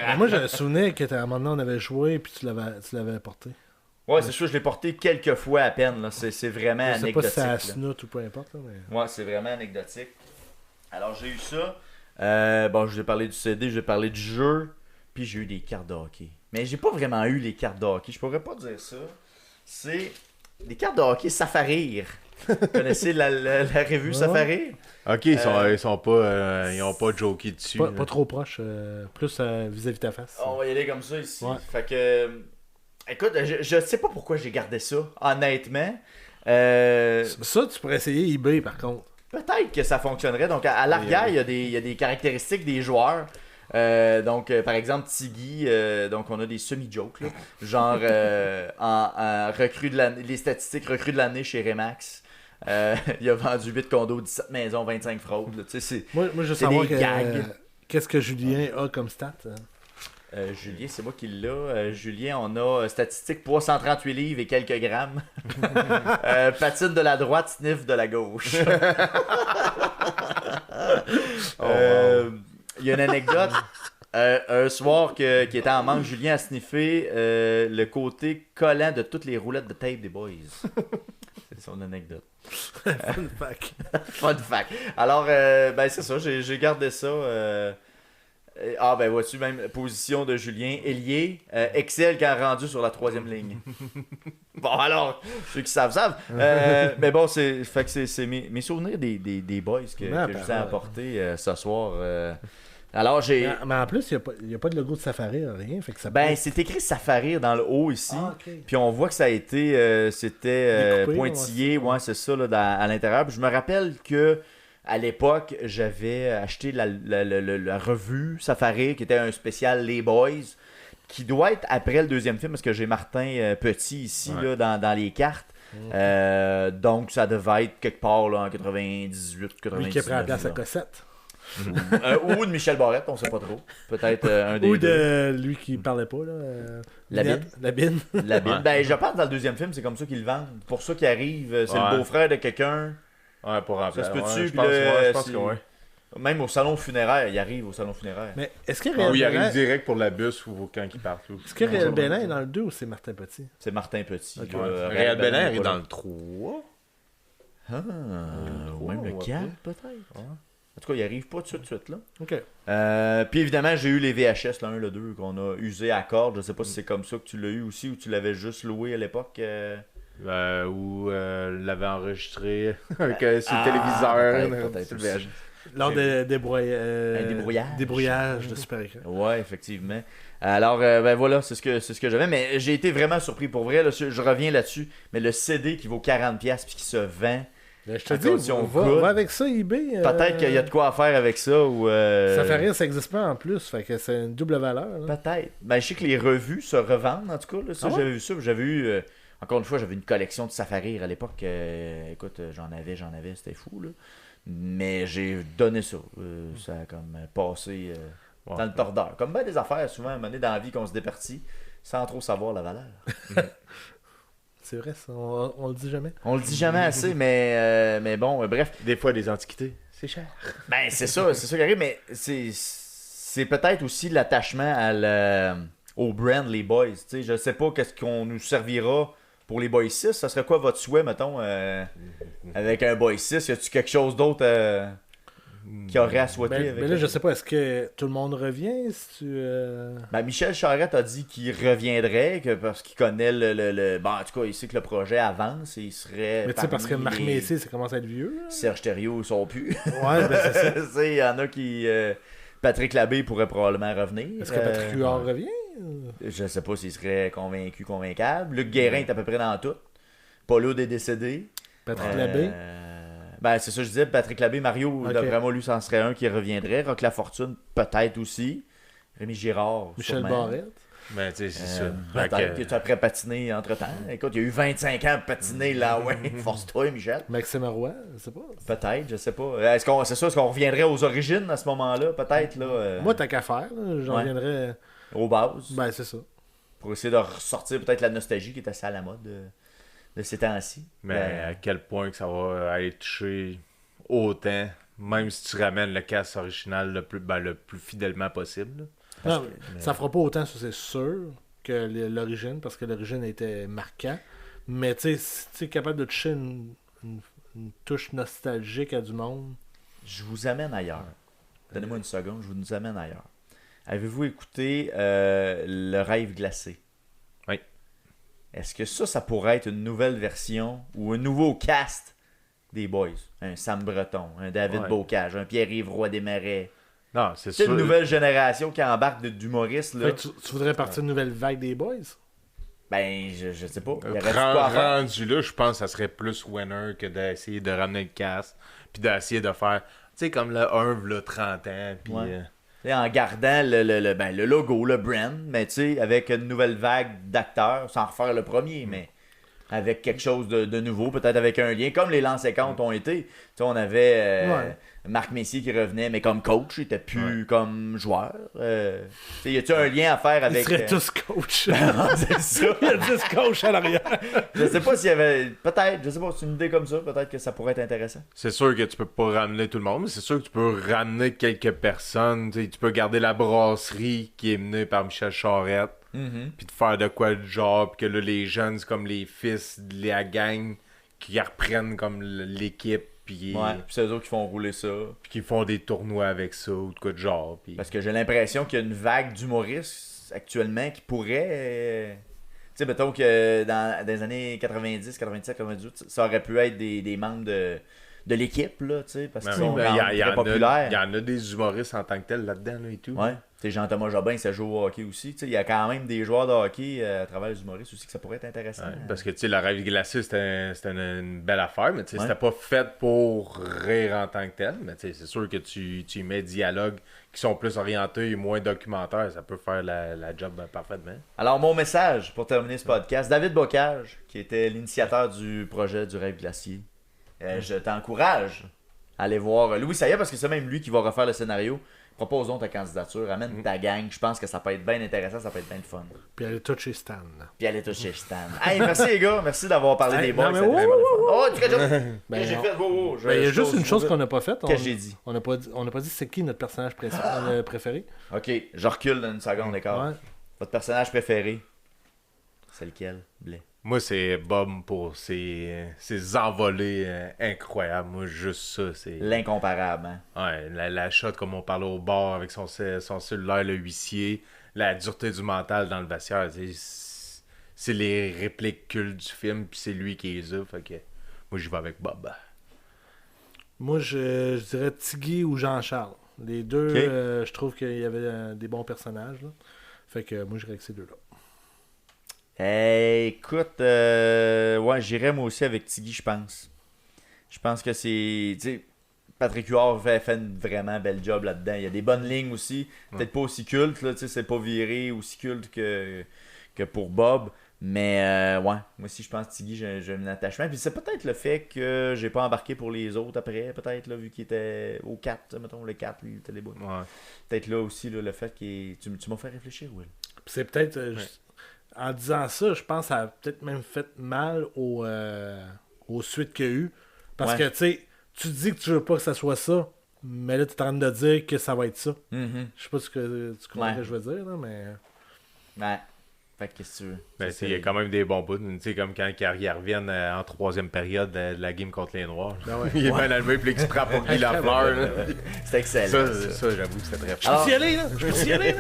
Mais moi, j'ai un souvenir qu'à un moment donné, on avait joué puis tu l'avais porté. Ouais, c'est sûr, je l'ai porté quelques fois à peine. Là. C'est vraiment Je sais pas anecdotique. si c'est à là. snoot ou peu importe. Là, mais... Ouais, c'est vraiment anecdotique. Alors, j'ai eu ça. Bon, je vous ai parlé du CD, je vous ai parlé du jeu. Puis j'ai eu des cartes de hockey. Mais j'ai pas vraiment eu les cartes de hockey. Je pourrais pas dire ça. C'est des cartes de hockey Safarir. Vous connaissez la revue Ouais. Safarir? Ok, ils sont pas, ils ont pas joké dessus. Pas, là. pas trop proche, plus vis-à-vis de ta face. On va y aller comme ça ici. Ouais. Fait que. Écoute, je sais pas pourquoi j'ai gardé ça, honnêtement. Ça, tu pourrais essayer eBay par contre. Peut-être que ça fonctionnerait. Donc, à l'arrière, il y a des caractéristiques des joueurs. Par exemple, Tiggy, donc on a des semi-jokes, là. Genre en recrue de l'année, les statistiques recrues de l'année chez Remax. Il a vendu 8 condos, 17 maisons, 25 fraudes. Là. Tu sais, c'est Moi, je veux c'est savoir des gags. qu'est-ce que Julien a comme stat. Hein? Julien, c'est moi qui l'ai. Julien, on a statistique poids 138 livres et quelques grammes. Patine de la droite, sniff de la gauche. Il y a une anecdote. Un soir qui était en manque, Julien a sniffé le côté collant de toutes les roulettes de tape des boys. C'est son anecdote. Fun fact. Fun fact. Alors, ben c'est ça, j'ai gardé ça. Ben vois-tu, même position de Julien. Ailier, Excel qui a rendu sur la 3e ligne. Bon, alors, ceux qui savent. Mais bon, fait que c'est mes souvenirs des boys que je vous ai apportés ce soir. Alors, j'ai. Mais en plus, il n'y a pas de logo de Safari, rien. Fait que ça Ben, c'est écrit Safarir dans le haut ici. Ah, ok. Puis on voit que ça a été. C'était Découpé, pointillé, ouais, ouais, c'est ça, là, à l'intérieur. Puis je me rappelle que. À l'époque, j'avais acheté la revue Safari qui était un spécial Les Boys. qui doit être après le deuxième film, parce que j'ai Martin Petit ici, là, dans les cartes. Donc, ça devait être quelque part là, en 98, 99. Lui qui a pris la place à là. Cossette. Ou de Michel Barrette, on sait pas trop. Peut-être un des Ou deux. de lui qui parlait pas, là. Labine. Labine. La Bible. Ouais. Ben, je pense dans le deuxième film, c'est comme ça qu'ils le vendent. Pour ça qu'il arrive, c'est Ouais. le beau-frère de quelqu'un. Ouais, pour remplacer. Ça se peut-tu, Ouais, je puis pense, là, je pense c'est- que ouais. Même au salon funéraire, il arrive au salon funéraire. Mais est-ce que Ou il Réal arrive Bénin direct pour la bus ou quand il part. est-ce que Réal Bénin est dans le 2 ou c'est Martin Petit? C'est Martin Petit. Ok. là. Réal Bénin est arrive pas dans là. le 3. Ah, ou même le ouais. 4, peut-être. En tout cas, il arrive pas tout de suite, là. Ok. Puis évidemment, j'ai eu les VHS, le 1, le 2, qu'on a usé à corde. Je sais pas si c'est comme ça que tu l'as eu aussi ou tu l'avais juste loué à l'époque. Ou l'avait enregistré avec sur le Ah, téléviseur. peut-être sur le aussi. VHS. Lors des Un débrouillage. débrouillages de super écran. Ouais, effectivement. Alors, ben voilà, c'est ce que j'avais. Mais j'ai été vraiment surpris pour vrai. Là, je reviens là-dessus. Mais le CD qui vaut 40$ puis qui se vend, Ben, je te En dis, condition va, good. va avec ça, eBay. peut-être qu'il y a de quoi à faire avec ça. Ou, Ça fait rire, ça existe pas en plus. Fait que c'est une double valeur. Là. Peut-être. Ben, je sais que les revues se revendent, en tout cas. Là, ça, Ah ouais? j'avais vu ça. J'avais eu, encore une fois, j'avais une collection de Safari à l'époque. Écoute, j'en avais, c'était fou. Là. Mais j'ai donné ça. Ça a comme passé Ouais. dans le tordeur. Comme bien des affaires, souvent, à un moment donné dans la vie qu'on se départit sans trop savoir la valeur. C'est vrai, ça. On le dit jamais. On le dit jamais assez, mais bon, bref. Des fois, des antiquités. C'est cher. Ben, c'est ça qui arrive, mais c'est peut-être aussi l'attachement au brand, les boys. Tu sais, je sais pas qu'est-ce qu'on nous servira pour les boys 6. Ça serait quoi votre souhait, mettons, avec un boy 6? Y a-tu quelque chose d'autre qui aurait à souhaiter Ben, avec mais là, je sais pas, est-ce que tout le monde revient si tu. Ben, Michel Charette a dit qu'il reviendrait parce qu'il connaît bon, en tout cas, il sait que le projet avance et il serait. Mais tu sais, parce que parmi Marc les- Messier, ça commence à être vieux. là. Serge Thériault, ils sont plus. Ouais, ben c'est ça. Tu sais, il y en a qui. Patrick Labbé pourrait probablement revenir. Est-ce que Patrick Huard revient? Je sais pas s'il serait convaincable. Luc Guérin est à peu près dans tout. Paul est décédé. Patrick Labbé? Ben, c'est ça que je disais. Patrick Labbé, Mario, Ok. d'après moi, lui, c'en serait un qui reviendrait. Rock La Fortune, peut-être aussi. Rémi Girard, Michel sûrement. Barrette? Ben, tu sais, c'est ça. Peut-être Fait que tu as après patiné entre-temps. Écoute, il y a eu 25 ans de patiner là, ouais. Force-toi, Michel. Maxime Roy? Je sais pas. Peut-être, je sais pas. Est-ce qu'on reviendrait aux origines à ce moment-là? Peut-être, là. Moi, t'as qu'à faire. là. J'en ouais. reviendrai. Aux bases. Ben, c'est ça. Pour essayer de ressortir peut-être la nostalgie qui est assez à la mode de ces temps-ci. Mais Ben, à quel point que ça va aller toucher autant, même si tu ramènes le cast original le plus fidèlement possible. là. Non, ça fera pas autant, ça c'est sûr, que l'origine, parce que l'origine était marquant. Mais tu sais, si tu es capable de toucher une touche nostalgique à du monde. je vous amène ailleurs. Donnez-moi une seconde, je vous amène ailleurs. Avez-vous écouté Le Rêve glacé? Oui. Est-ce que ça pourrait être une nouvelle version ou un nouveau cast des Boys? Un Sam Breton, un David Ouais. Bocage, un Pierre-Yves Roy Desmarais. Non, c'est C'est sûr. une nouvelle génération qui embarque d'humoristes. Là. Fait que tu voudrais partir d'une nouvelle vague des boys? Ben, je sais pas. Il y aurait du quoi à faire. Rendu là, je pense que ça serait plus winner que d'essayer de ramener le cast, puis d'essayer de faire, tu sais, comme le 1, là, 30 ans, puis... Ouais. Tu sais, en gardant le logo, le brand, mais tu sais, avec une nouvelle vague d'acteurs, sans refaire le premier, mais avec quelque chose de nouveau, peut-être avec un lien, comme les Lance et Compte ont été. Tu sais, on avait Ouais. Marc Messier qui revenait, mais comme coach, il était plus comme joueur. Tu sais, y a-tu un lien à faire Ils avec... seraient tous coachs. c'est ça. Il y a 10 coachs à l'arrière. Je sais pas s'il y avait... Peut-être, je sais pas, c'est une idée comme ça, peut-être que ça pourrait être intéressant. C'est sûr que tu peux pas ramener tout le monde, mais c'est sûr que tu peux ramener quelques personnes. Tu sais, tu peux garder la brasserie qui est menée par Michel Charette, puis de faire de quoi de genre, puis que là, les jeunes, c'est comme les fils de la gang qui reprennent comme l'équipe, puis Ouais, puis c'est eux autres qui font rouler ça. qui font des tournois avec ça, ou de quoi de genre. Puis... Parce que j'ai l'impression qu'il y a une vague d'humoristes actuellement qui pourrait... Tu sais, mettons que dans les années 90, 97, 98, ça aurait pu être des membres de l'équipe, là, tu sais, parce qu'ils Ben sont oui, ben, très populaires. Il y en a des humoristes en tant que tels là-dedans là, et tout. Ouais. Tu sais, Jean-Thomas Jobin, ça joue au hockey aussi. Tu sais, il y a quand même des joueurs de hockey à travers les humoristes aussi que ça pourrait être intéressant. Ouais, parce que tu sais, la rêve glacée, c'était une belle affaire, mais tu sais, Ouais. c'était pas fait pour rire en tant que tel. Mais tu sais, c'est sûr que tu y mets dialogues qui sont plus orientés et moins documentaires, ça peut faire la job parfaitement. Alors, mon message pour terminer ce podcast, David Bocage, qui était l'initiateur du projet du rêve glacier, je t'encourage à aller voir Louis Saya, parce que c'est même lui qui va refaire le scénario. Proposons ta candidature, amène ta gang, je pense que ça peut être bien intéressant, ça peut être bien le fun. Puis elle est touchée Stan. Puis allez toucher Stan. Hey, merci les gars, merci d'avoir parlé Hey, des boys. non, mais c'était vraiment le fun. Oh, tu j'ai Ben, fait, on- je- Ben, il y a je juste pose- une chose qu'on n'a pas faite. Qu'est-ce que j'ai dit? On n'a pas dit c'est qui notre personnage préféré. Ok, je recule d'une seconde d'écart. Ouais. Votre personnage préféré, c'est lequel, Blais? Moi, c'est Bob pour ses envolées incroyables. Moi, juste ça, c'est... L'incomparable, hein? Ouais, la shot, comme on parlait au bar, avec son cellulaire, le huissier, la dureté du mental dans le vestiaire, c'est les répliques cultes du film, puis c'est lui qui les a, fait que moi, j'y vais avec Bob. Moi, je dirais Tiggy ou Jean-Charles. Les deux, Ok. je trouve qu'il y avait des bons personnages. Là. Fait que moi, j'irais avec ces deux-là. Hey, écoute, ouais, j'irais moi aussi avec Tiggy, je pense. Je pense que c'est. Tu sais, Patrick Huard fait une vraiment belle job là-dedans. Il y a des bonnes lignes aussi. Peut-être pas aussi culte, là, tu sais, c'est pas viré aussi culte que pour Bob. Mais ouais, moi aussi je pense que Tiggy, j'ai un attachement. Puis c'est peut-être le fait que j'ai pas embarqué pour les autres après, peut-être, là, vu qu'il était au 4, mettons, le 4, il était les bouts. Ouais. Peut-être là aussi, là, le fait que tu m'as fait réfléchir, Will. Puis c'est peut-être. En disant ça, je pense que ça a peut-être même fait mal aux suites qu'il y a eu. Parce Ouais. que, tu sais, tu dis que tu veux pas que ça soit ça, mais là, tu es en train de dire que ça va être ça. Mm-hmm. Je sais pas ce que tu comprends Ouais. ce que je veux dire, là, mais. Ouais. Fait que qu'est-ce que tu veux? Ben, Ça, il y a quand même des bons bouts. Tu sais, comme quand ils reviennent en troisième période de la game contre les Noirs. Ben ouais. Il est bien allumé, puis il se prend pour Guy Lafleur. là. C'est excellent. Ça, j'avoue que c'était très Je Alors- peux y aller, là! Je peux y aller, là!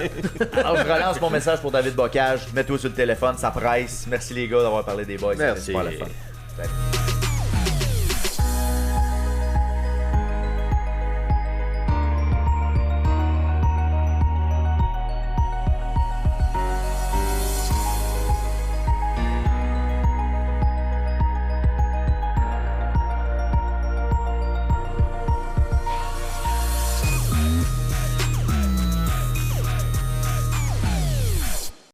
Alors, je relance mon message pour David Bocage. Mets-toi sur le téléphone, ça presse. Merci les gars d'avoir parlé des boys. Merci. C'était super le fun. Salut.